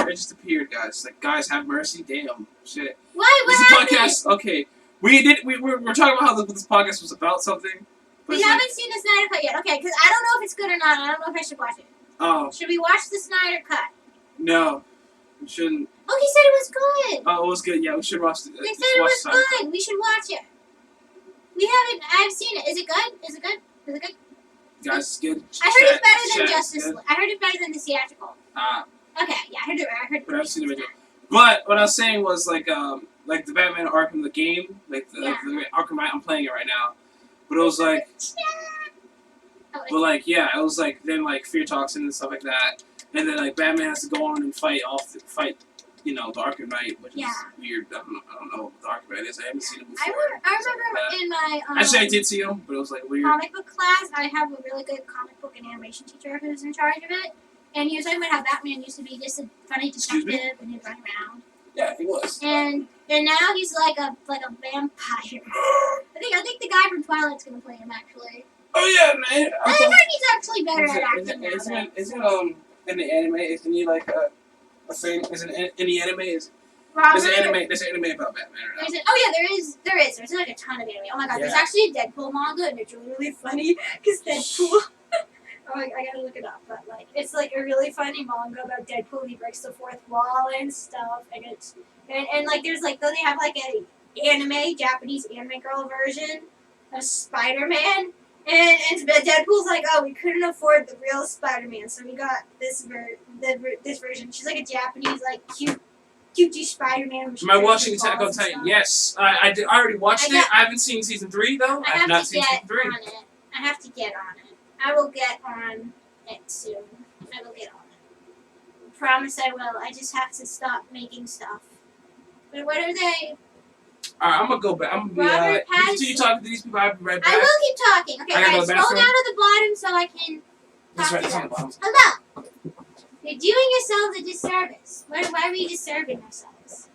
chat? It just appeared, guys. Like, guys, have mercy. Damn. Shit. Why? This What is a happened? podcast. Okay, we're talking about how this podcast was about something. But We it's haven't seen the Snyder Cut yet. Okay, because I don't know if it's good or not. I don't know if I should watch it. Oh Should we watch the Snyder Cut? no, we shouldn't. Oh, he said it was good. Oh, it was good. Yeah, we should watch it. They said it was good. We should watch it. We haven't. I've seen it. Is it good? Is it good? Is it good? Guys, it's good. I heard it's better than Chat, Justice good. League. I heard it's better than the theatrical. Okay, yeah, I heard. But I've seen the video. But what I was saying was like the Batman Arkham the game, like the Arkham Knight. I'm playing it right now, but it was like, but like yeah, it was like then like fear toxin and stuff like that, and then like Batman has to go on and fight the Arkham Knight, which is weird. I don't know what the Arkham Knight is. I haven't seen it before. I remember in my actually I did see him, but it was like weird. comic book class. I have a really good comic book and animation teacher who's in charge of it, and he was talking about how Batman used to be just a funny detective and he'd run around. Yeah, he was. And now he's like a vampire. I think the guy from Twilight's gonna play him actually. Oh yeah, man. I heard he's actually better at acting now. Isn't in the anime? Isn't he like a thing? Isn't in the anime? There's an anime about Batman. Right now. Oh yeah, there is. There's like a ton of anime. Oh my god, there's actually a Deadpool manga, and it's really, really funny because Deadpool. I gotta look it up, but like it's like a really funny manga about Deadpool. He breaks the fourth wall and stuff, and it's and like there's like they have like a Japanese anime girl version of Spider-Man, And Deadpool's like, oh, we couldn't afford the real Spider-Man, so we got this version. She's like a Japanese, like, cute Spider-Man. Am I watching Attack on Titan? Yes. I already watched it. I haven't seen season 3, though. I have not seen season 3. I have to get on it. I will get on it soon. I will get on it. I promise I will. I just have to stop making stuff. But what are they? Alright, I'm gonna go back. I'm gonna be continue talking to these people. I'll be right back. I will keep talking. Okay, guys, scroll down to the bottom so I can That's right, talk it's to on the them. bottom. Hello! You're doing yourselves a disservice. Why are we disturbing ourselves?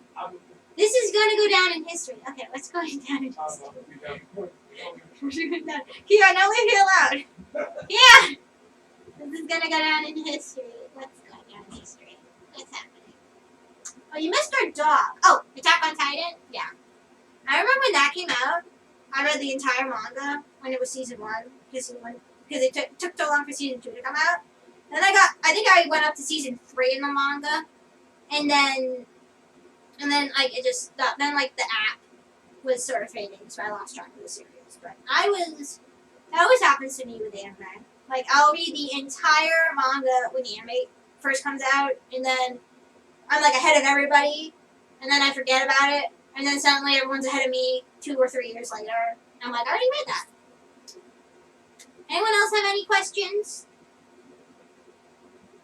This is gonna go down in history. Okay, what's going down in history? Keon, don't leave here loud. Yeah! This is gonna go down in history. What's going down in history? What's happening? Oh, you missed our dog. Oh, Attack on Titan? Yeah. I remember when that came out. I read the entire manga when it was season 1 because it took so long for season 2 to come out. And I think I went up to season 3 in the manga, and then like it just stopped. Then like the app was sort of fading, so I lost track of the series. But that always happens to me with anime. Like I'll read the entire manga when the anime first comes out, and then I'm like ahead of everybody, and then I forget about it, and then suddenly everyone's ahead of me 2 or 3 years later. I'm like, I already read that. Anyone else have any questions?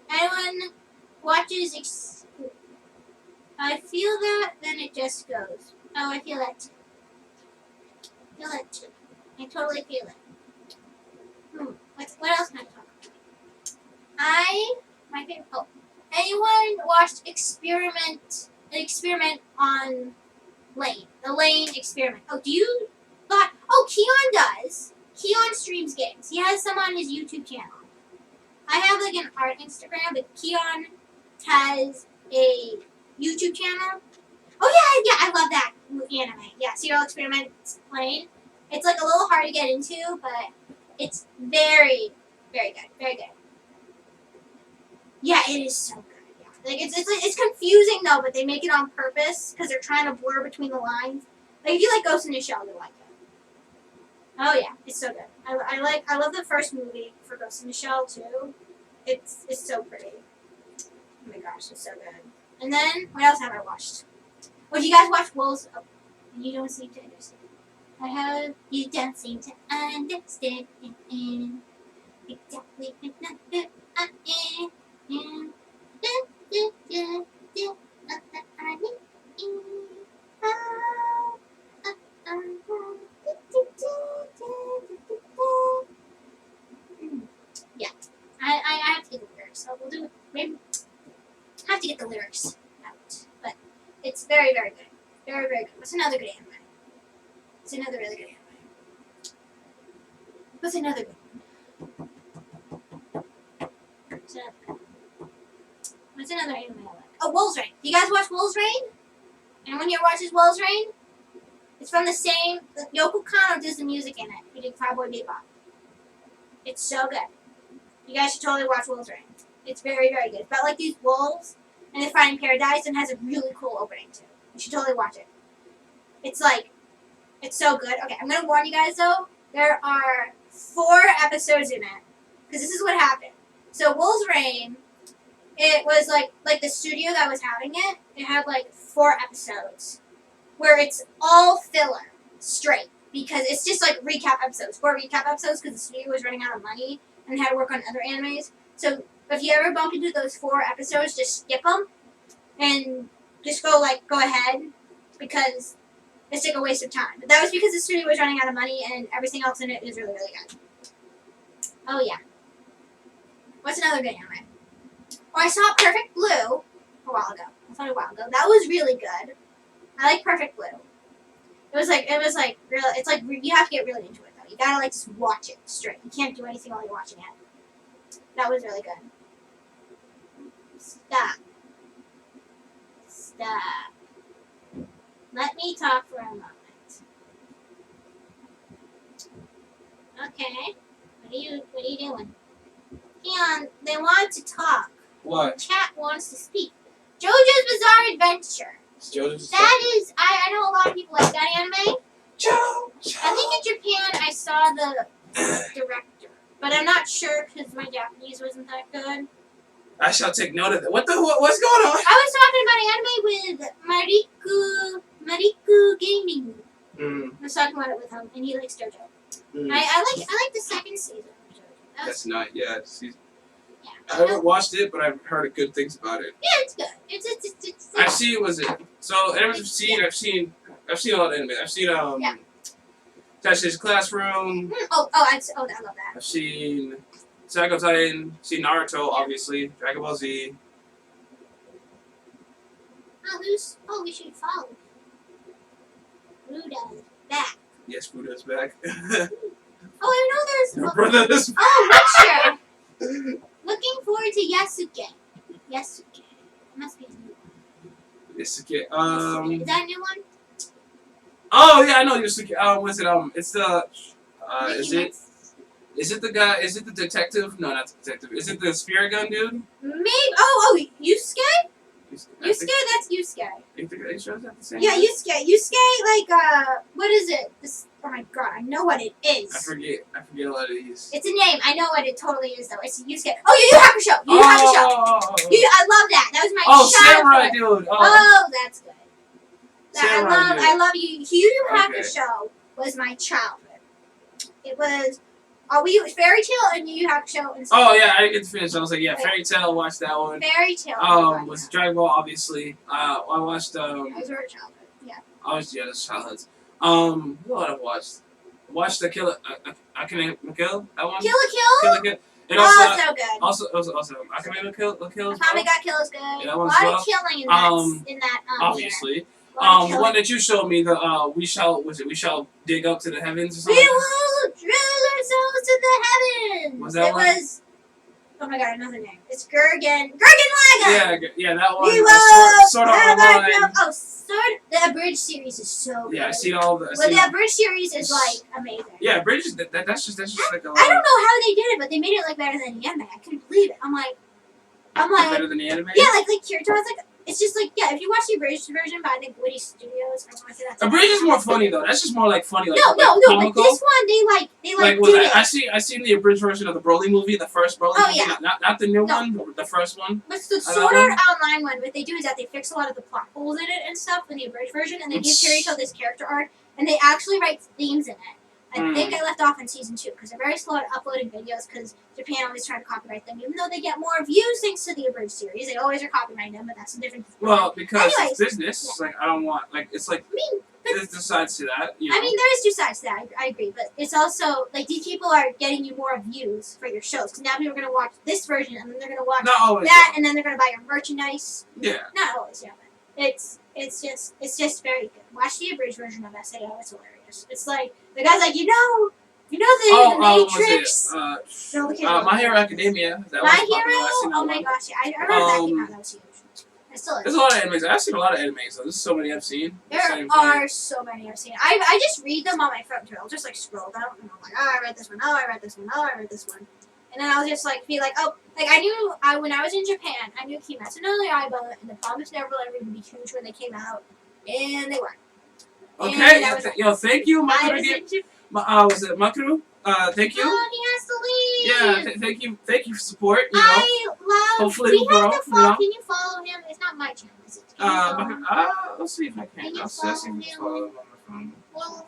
Anyone watches? I feel that, then it just goes. Oh, I feel that too. I feel that too. I totally feel it. What else can I talk about? My favorite. Oh, anyone watched experiment on Lane? The Lane experiment. Oh, do you? Oh, Keon does. Keon streams games. He has some on his YouTube channel. I have like an art Instagram, but Keon has a YouTube channel. Oh yeah, I love that anime. Yeah, Serial Experiment Lane. It's like a little hard to get into, but it's very, very good. Very good. Yeah, it is so good. Yeah. Like it's confusing though, but they make it on purpose because they're trying to blur between the lines. Like if you like Ghost in the Shell, you'll like it. Oh yeah, it's so good. I love the first movie for Ghost in the Shell too. It's so pretty. Oh my gosh, it's so good. And then what else have I watched? Well, you guys watch Wolves? Oh, you don't seem to understand. I hope you don't seem to understand. Exactly. Yeah, I have to get the lyrics. So we'll do it. Maybe I have to get the lyrics out, but it's very, very good. Very, very good. What's another good anime? What's another really good anime? What's another good one? What's another anime I like? Oh, Wolves Rain. Do you guys watch Wolves Rain? Anyone here watches Wolves Rain? It's from the same. Yoko Kanno does the music in it. He did Cowboy Bebop. It's so good. You guys should totally watch Wolves Rain. It's very, very good. It's about like these wolves and they're finding paradise and has a really cool opening too. You should totally watch it. It's so good. Okay, I'm gonna warn you guys though. There are 4 episodes in it because this is what happened. So Wolves Rain, it was like the studio that was having it. It had like 4 episodes where it's all filler straight because it's just like recap episodes. 4 recap episodes because the studio was running out of money and had to work on other animes. So if you ever bump into those 4 episodes, just skip them and just go ahead because it's like a waste of time. But that was because the studio was running out of money and everything else in it is really, really good. Oh yeah. What's another good anime? Oh, I saw Perfect Blue a while ago. That was really good. I like Perfect Blue. It was like real. It's like you have to get really into it though. You gotta like just watch it straight. You can't do anything while you're watching it. That was really good. Stop. Let me talk for a moment. Okay. What are you doing? Keon, they want to talk. What? Chat wants to speak. JoJo's Bizarre Adventure. That is, I know a lot of people like that anime. JoJo. I think in Japan I saw director. But I'm not sure because my Japanese wasn't that good. I shall take note of that. What's going on? I was talking about anime with Mariku Gaming. I was talking about it with him, and he likes JoJo. I like the second season of JoJo. That's not, yeah. Yeah. I haven't watched it, but I've heard good things about it. Yeah, it's good. It's I've seen, I've seen a lot of anime. I've seen, Tasha's Classroom. I love that. I've seen Attack on Titan. I've seen Naruto, obviously. Dragon Ball Z. We should follow. Buddha's back. Yes, Buddha's back. I know there's. Your brother is. Oh, Witcher. Looking forward to Yasuke. It must be a new one. Yasuke. Is that a new one? Oh yeah, I know Yasuke. Was it? It's the. Is it the guy? Is it the detective? No, not the detective. Is it the spear gun dude? Maybe. Oh, Yusuke. Yusuke, that's Yusuke. You think they shows at the same? Yeah, time? Yusuke, what is it? Oh my god, I know what it is. I forget a lot of these. It's a name. I know what it totally is though. It's Yusuke. Oh, Yu Yu Hakusho. I love that. That was my childhood. Samurai dude. Oh, that's good. Samurai dude. I love you. Yu Yu Hakusho was my childhood. It was. Fairy Tail and Yu Yu Hakusho and stuff. Oh yeah, I didn't get to finish. I was like, yeah, Fairy Tail. Watched that one. Fairy Tail. Was Dragon Ball obviously. I watched. That was our childhood. Yeah. That's childhoods. What I watched. Watched the Kill. Akane no Kill. That one. Kill la Kill. And so good. Also, Akane no Kill. Akame ga Kill is good. Yeah, a lot of killing in that. Obviously. The one that you showed me, we shall dig up to the heavens or something. We will drill ourselves to the heavens. Was that one? Was. Oh my god, another name. It's Gurgen Lagann. Yeah, that one. We will Sword Art Online. The abridged series is so good. Yeah, I seen all the. The abridged series is like amazing. Yeah, abridged. That's just like a. I don't know how they did it, but they made it like better than the anime. I couldn't believe it. I'm like. Better than the anime. Yeah, like Kirito. I was like. It's just like, yeah, if you watch the abridged version by, I think, Woody Studios, I want to say that's abridged is more funny, though. That's just more, like, funny. Like, no, but this one, they did it. I seen the abridged version of the Broly movie, the first Broly movie. Yeah. Not the new one, but the first one. But the Sword Art Online one, what they do is that they fix a lot of the plot holes in it and stuff in the abridged version, and they give Kirito this character arc, and they actually write themes in it. I think I left off in season 2 because they're very slow at uploading videos because Japan always try to copyright them, even though they get more views thanks to the abridged series. They always are copyrighting them, but that's a different. Well, because it's business. Yeah. Like I don't want it's like. There's two sides to that. You know? I mean, there is two sides to that. I agree, but it's also like these people are getting you more views for your shows because now people are going to watch this version and then they're going to watch that and then they're going to buy your merchandise. Yeah. Not always, yeah, but it's just very good. Watch the abridged version of SAO. It's hilarious. It's like the guy's like, the Matrix. My Hero Academia. My Hero. Oh my gosh, yeah, I remember that came out. That was huge. There's a lot of animes. I've seen a lot of animes. So there's so many I've seen. There are so many I've seen. I just read them on my phone too. I'll just like scroll down and I'm like, oh, I read this one. Oh, I read this one. Oh, I read this one. And then I'll just like be like, oh, like I knew when I was in Japan, I knew Kimetsu no Yaiba and The Promised Neverland would be huge when they came out, and they weren't. Okay, thank you, Makaru. Was it Makaru? Thank you. Oh, he has to leave. Yeah, thank you for support. I love. Hopefully we have to follow. You know? Can you follow him? It's not my channel. Let's see if I can. Can you follow him? Well,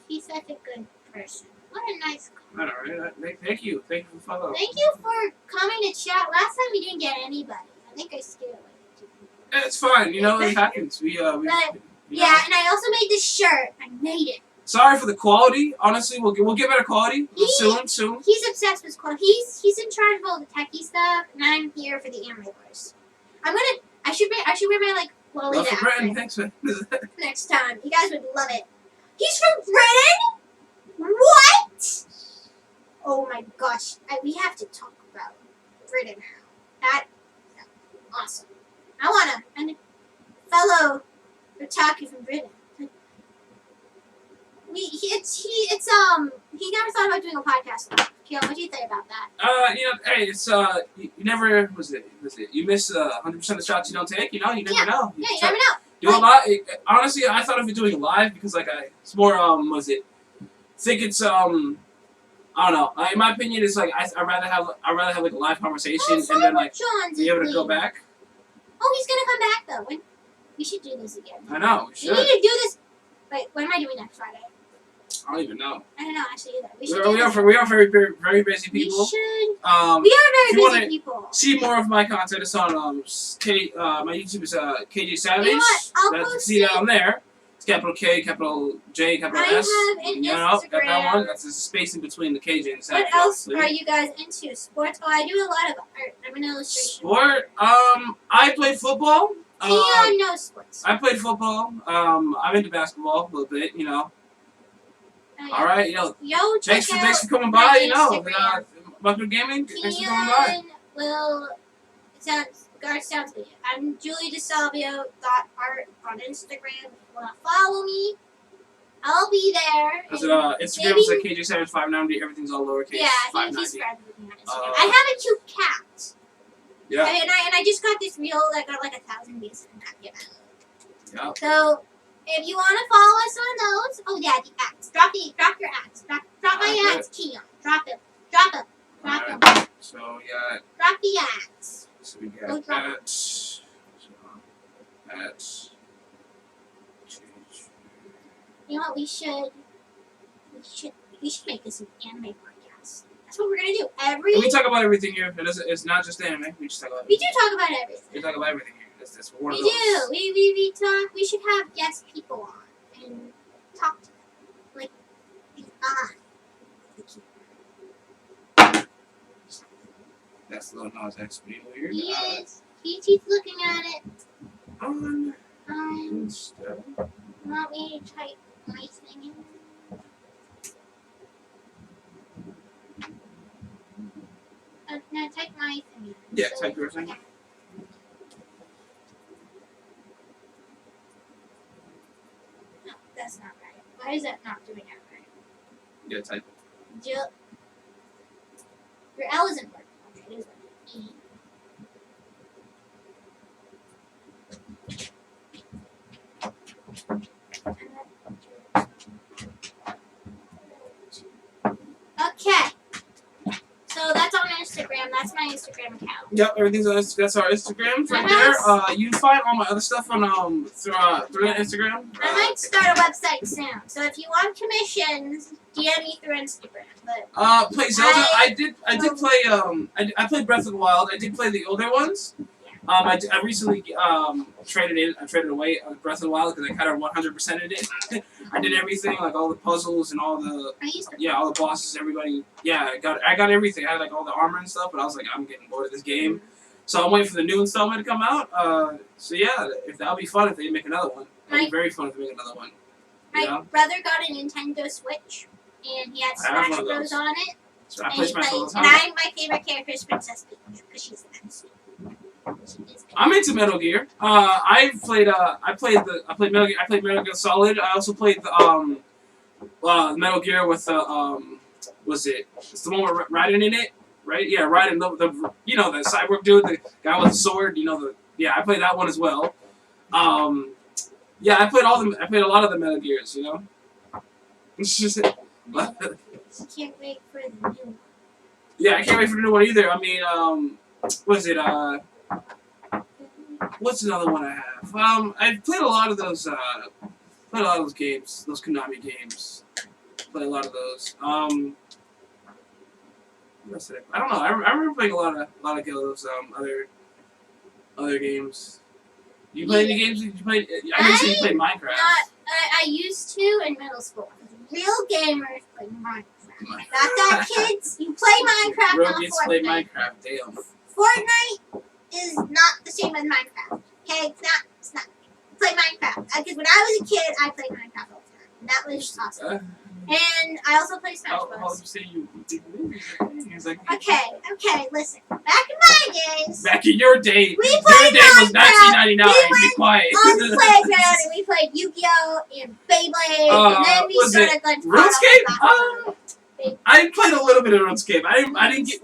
he's such a good person. What a nice. All right. Thank you for following. Thank you for coming to chat. Last time we didn't get anybody. I think I scared away. Yeah, it's fine. It happens. Yeah, and I also made this shirt. I made it. Sorry for the quality. Honestly, we'll get better quality soon. He's obsessed with quality. He's in charge of all the techie stuff, and I'm here for the anime voice. I should wear my like Lolita outfit. Thanks, man. Next time, you guys would love it. He's from Britain. What? Oh my gosh, we have to talk about Britain now. Awesome. I wanna fellow otaku from Britain. He never thought about doing a podcast. Kale, what do you think about that? Hey, it's you never you miss 100% of the shots you don't take. You never know. You never know. Do a lot. Honestly, I thought of it doing it live because it's more think it's I don't know. In my opinion, it's like I'd rather have like a live conversation and then like John's be able to go back. Oh, he's gonna come back though. We should do this again. I know. We We should. need to do this. Wait, what am I doing next Friday? I don't even know. I don't know actually either. We are very busy people. We should. Um, We are if you very busy wanna people. See more of my content. It's on my YouTube is KJ Savage. You know what? I'll post See that it. on there. It's capital K, capital J, capital I S. have an Got that Instagram. one. That's the space in between the KJ and Savage. What else obviously. are you guys into? Sports? Oh, I do a lot of art. I'm an illustration. Sport. I play football. Leon knows sports. I played football. I'm into basketball a little bit. You know. All right. Thanks for coming by. Buckner Gaming. Thanks for coming by. Sounds good. I'm Julie DeSalvio.art on Instagram. If you want to follow me, I'll be there. Instagram is like KJ Savage 590. Everything's all lowercase. Yeah, I think he's 590. friends with me on Instagram. I have a cute cat. Yeah. And I just got this reel that got like 1,000 views in that. Yeah. So if you want to follow us on those, oh yeah, the ads. Drop your ads. Drop my ads, Keon. Drop them. Alright. So yeah. Drop the ads. So we got that. So that's. You know what? We should make this an anime podcast. That's what we're gonna do. And we talk about everything here. It's not just anime. We just talk about. We do talk about everything. We talk about everything here. That's one of We those. do. We talk. We should have guest people on and talk to them. Like That's a little noise. That's pretty weird. He is. He's looking at it. On. Want me to type my thing in? No, type my thing in. Yeah, type your thing. No, that's not right. Why is that not doing it right? Yeah, type it. Your L isn't working. Okay, it is working. E. Okay. So that's on Instagram. That's my Instagram account. Yep, everything's on. That's our Instagram right there. You can find all my other stuff on through Instagram. I might start a website soon. So if you want commissions, DM me through Instagram. But play Zelda. I did play I played Breath of the Wild. I did play the older ones. I recently traded away Breath of the Wild because I kind of 100%ed it. I did everything, like all the puzzles and all the all the bosses, everybody. Yeah, I got everything. I had like all the armor and stuff, but I was like, I'm getting bored of this game. So I'm waiting for the new installment to come out. So yeah, if that'll be fun if they make another one. It'll be very fun if they make another one. My brother got a Nintendo Switch, and he had Smash Bros on it. So I play Smash all the time. And my favorite character is Princess Peach because she's the best. I'm into Metal Gear. I played Metal Gear. I played Metal Gear Solid. I also played the Metal Gear with was it? It's the one with Raiden in it, right? Yeah, Raiden. The cyborg dude, the guy with the sword. I played that one as well. Yeah, I played a lot of the Metal Gears. It's just. I can't wait for the new one. Yeah, I can't wait for the new one either. I mean, was it what's another one I have? I've played a lot of those. Played a lot of those games, those Konami games. Played a lot of those. What else did I don't know. I remember playing a lot of those other games. You play any games? I know you played Minecraft. I used to in middle school. Real gamers play Minecraft. Not that kids. You play Minecraft, Real not kids Fortnite. play Minecraft. Damn. Fortnite is not the same as Minecraft. Okay, it's not. Play Minecraft. Because when I was a kid, I played Minecraft all the time. And that was awesome. And I also play Smash Bros. How did you say you did movies? Okay, listen. Back in my days. Back in your day. We played Your day was Minecraft. 1999. Be quiet. On the playground, and we played Yu-Gi-Oh! And Beyblade, and then we started going to RuneScape? I played a little bit of RuneScape. I didn't get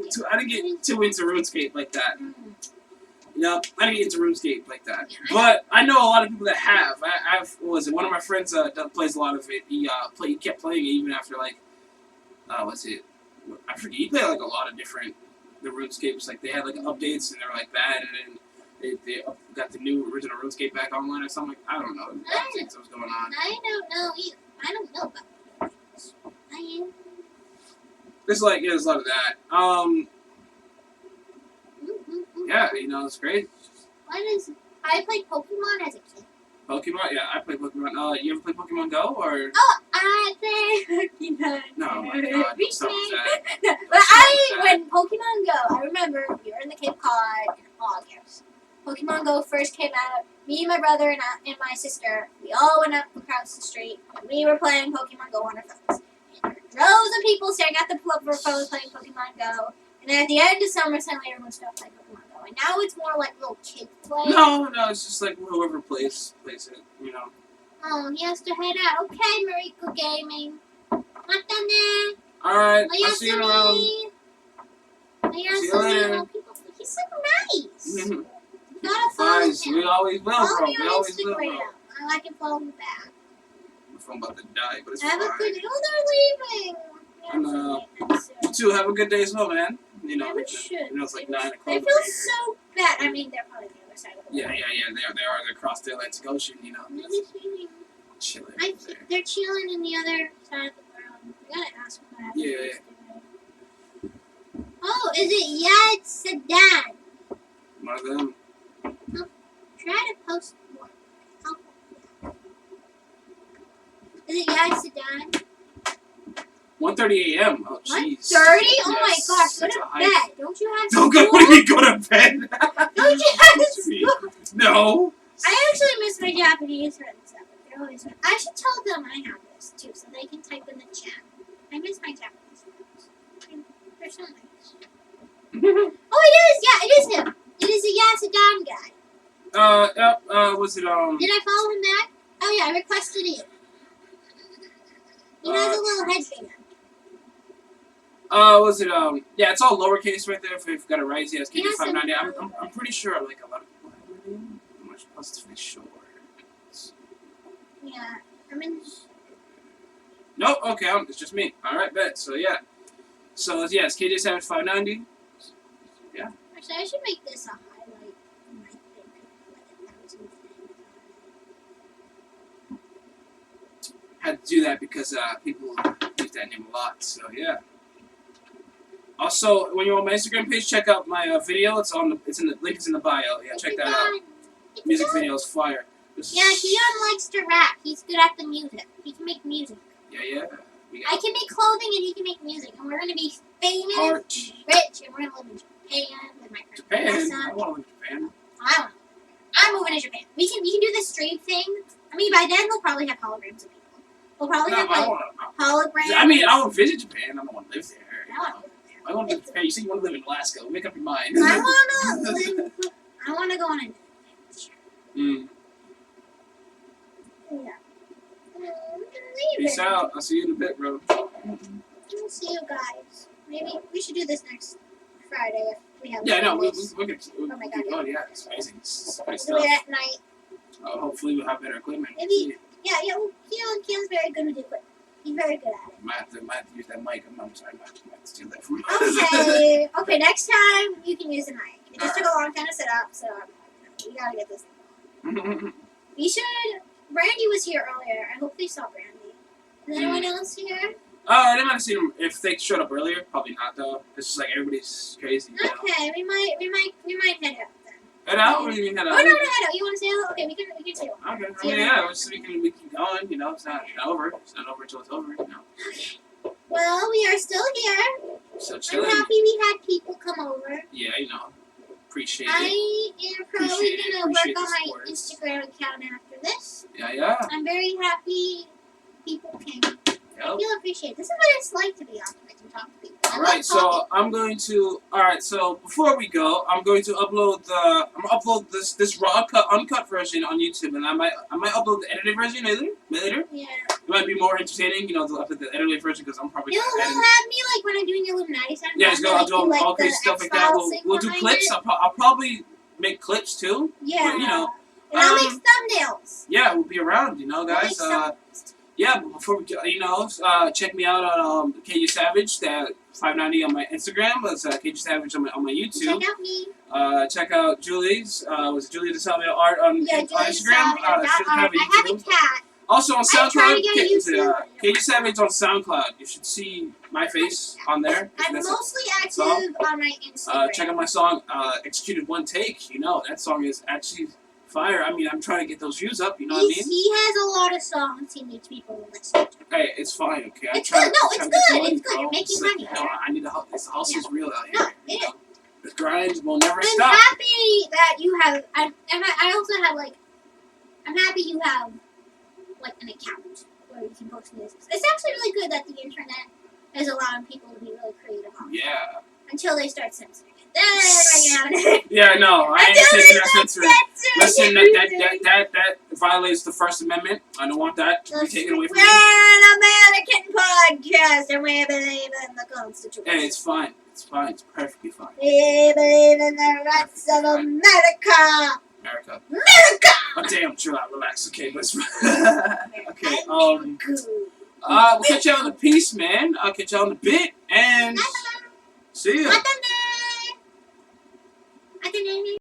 too into RuneScape like that. I didn't get into RuneScape like that. But I know a lot of people that have. One of my friends that plays a lot of it. He kept playing it even after like What's it? I forget. You play like a lot of different the RuneScapes. Like they had like updates and they were like that, and then got the new original RuneScape back online or something. I don't know. What was going on. I don't know either. I don't know about this. I am. There's a lot of that. Yeah, it's great. I played Pokemon as a kid. Pokemon? Yeah, I play Pokemon. You ever play Pokemon Go or? Oh, I play Pokemon. No, my God, stop that. But when Pokemon Go, I remember we were in the Cape Cod in August. Pokemon Go first came out. Me, my brother, and my sister, we all went up across the street. And we were playing Pokemon Go on our phones. And there were droves of people staring at the phones playing Pokemon Go. And then at the end of summer, suddenly everyone stopped playing Pokemon Go. And now it's more like little kid play. No, it's just like whoever plays it, Oh, he has to head out. Okay, Mariko Gaming. Matane. Alright, I'll see you around. See you later. He's so nice. You gotta follow Guys, him. we always will, Follow bro. me We on always will, Instagram. bro. I can follow you back. My phone about to die, but it's Have fine. a good day. Oh, they're leaving. I know. You too. Have a good day as well, man. It should. It's like 9 o'clock. They feel so bad. I mean, they're probably the other side of the world. Yeah. They're across the Atlantic Ocean, Chilling. They're chilling in the other side of the world. We gotta ask them what happened. Yeah. Oh, is it Yad Sedan? One of them. Try to post more. Oh. Is it Yad Sedan? 1:30 a.m. Oh, jeez. 1:30? Oh my Yes, gosh, go that's to a bed. hike. Don't you have Don't school? go. What do you go to bed? Don't you have school? No. I actually miss my Japanese friends. They're always. I should tell them I have this too, so they can type in the chat. I miss my Japanese friends. They're so nice. Oh, it is! Yeah, it is him. It is a Yasadon guy. Was it, Did I follow him back? Oh yeah, I requested it. He has a little headband. Was it, yeah, it's all lowercase right there if you've got it right. Yeah, it's He has some- KJ590. I'm pretty sure, like, a lot of people have my name. I'm not supposed sure. Yeah, I'm in. Nope, okay, it's just me. Alright, bet. So, yeah. So, yeah, it's KJ590. Yeah. Actually, I should make this a highlight in my thing. Had to do that because people use that name a lot. So, yeah. Also, when you're on my Instagram page, check out my video. Link is in the bio. Yeah, check that out. Music video is fire. Yeah, Keon likes to rap. He's good at the music. He can make music. Yeah. I can make clothing and he can make music. And we're going to be famous, Art. rich, and we're going to live in Japan with my friend. Japan? Melissa. I want to live in Japan. I don't know. I'm moving to Japan. We can do the stream thing. I mean, by then they'll probably have holograms of people. We'll probably have like holograms. I mean, I want to visit Japan. I don't want to live there. I want to live there. I want to live in Japan. You say you want to live in Alaska. Make up your mind. I want to go on an adventure. Yeah. Peace out. I'll see you in a bit, bro. We'll see you guys. Maybe we should do this next Friday if we have. Yeah, no, we're going. oh my God, oh yeah, it's amazing. It's great We'll do stuff. it at night. Hopefully we'll have better equipment. Maybe. Yeah. Well, Keon's very good with equipment. He's very good at it. Might have to use that mic. I'm sorry, I might have to steal that from Okay. Okay. Next time you can use the mic. It just took a long time to set up, so we gotta get this thing. We should. Brandy was here earlier. I hope they saw Brandy. Is anyone else here? I might have seen them if they showed up earlier. Probably not though. It's just like everybody's crazy. Okay, we might head out then. Head out? What do you mean head out? Oh no, head out. You want to say hello? Okay, we can say hello. Okay. I mean, yeah, we can go on. It's not over. It's not over until it's over. Okay. Well, we are still here. So I'm chilling. happy we had people come over. Yeah, appreciate it. I am probably gonna work Appreciate on the my support. Instagram account after this. Yeah. I'm very happy people came. I Yep. feel appreciated. This is what it's like to be optimist and talk to people. I love Alright, so talking. I'm going to. Alright, so before we go, I'm going to upload this raw uncut version on YouTube, and I might upload the edited version later. Yeah. It might be more entertaining, to upload the edited version because I'm probably You'll gonna have edit. me like when I'm doing Illuminati sound. Yeah, I'll do all the crazy stuff like that. X-Files thing We'll do behind clips. it. I'll probably make clips too. Yeah. But, and I'll make thumbnails. Yeah, we'll be around, guys. I'll make some yeah, but before we go, check me out on KU Savage, that 590 on my Instagram. That's KU Savage on my YouTube. Check out me. Check out Julie's. Was it Julie DeSalvio Art on Instagram? Should have I have a cat. Also on I'm trying SoundCloud, to get YouTube. KU Savage on SoundCloud. You should see my face on there. I'm mostly active on my Instagram. Check out my song, Executed One Take. That song is actually fire. I mean, I'm trying to get those views up, you know what I mean? He has a lot of songs he needs people to listen to. Hey, it's fine, okay? It's good. No, it's good. It's good. You're making money. I need to help. This hustle's real out here. No, it is. The grind will never I'm stop. happy that you have. I also have I'm happy you have an account where you can post music. It's actually really good that the internet is allowing people to be really creative on it. Yeah. Until they start censoring it. Then I can Yeah, no, I ain't taking that censoring. Listen, censoring. that violates the First Amendment. I don't want that to be taken away from me. We're an American podcast and we believe in the Constitution. Hey, it's fine. It's fine. It's perfectly fine. We believe in the rights of America. America. America! Oh, damn, chill out, relax. Okay, let's. Okay, America. we'll catch you on the piece, man. I'll catch you on the bit, and see ya.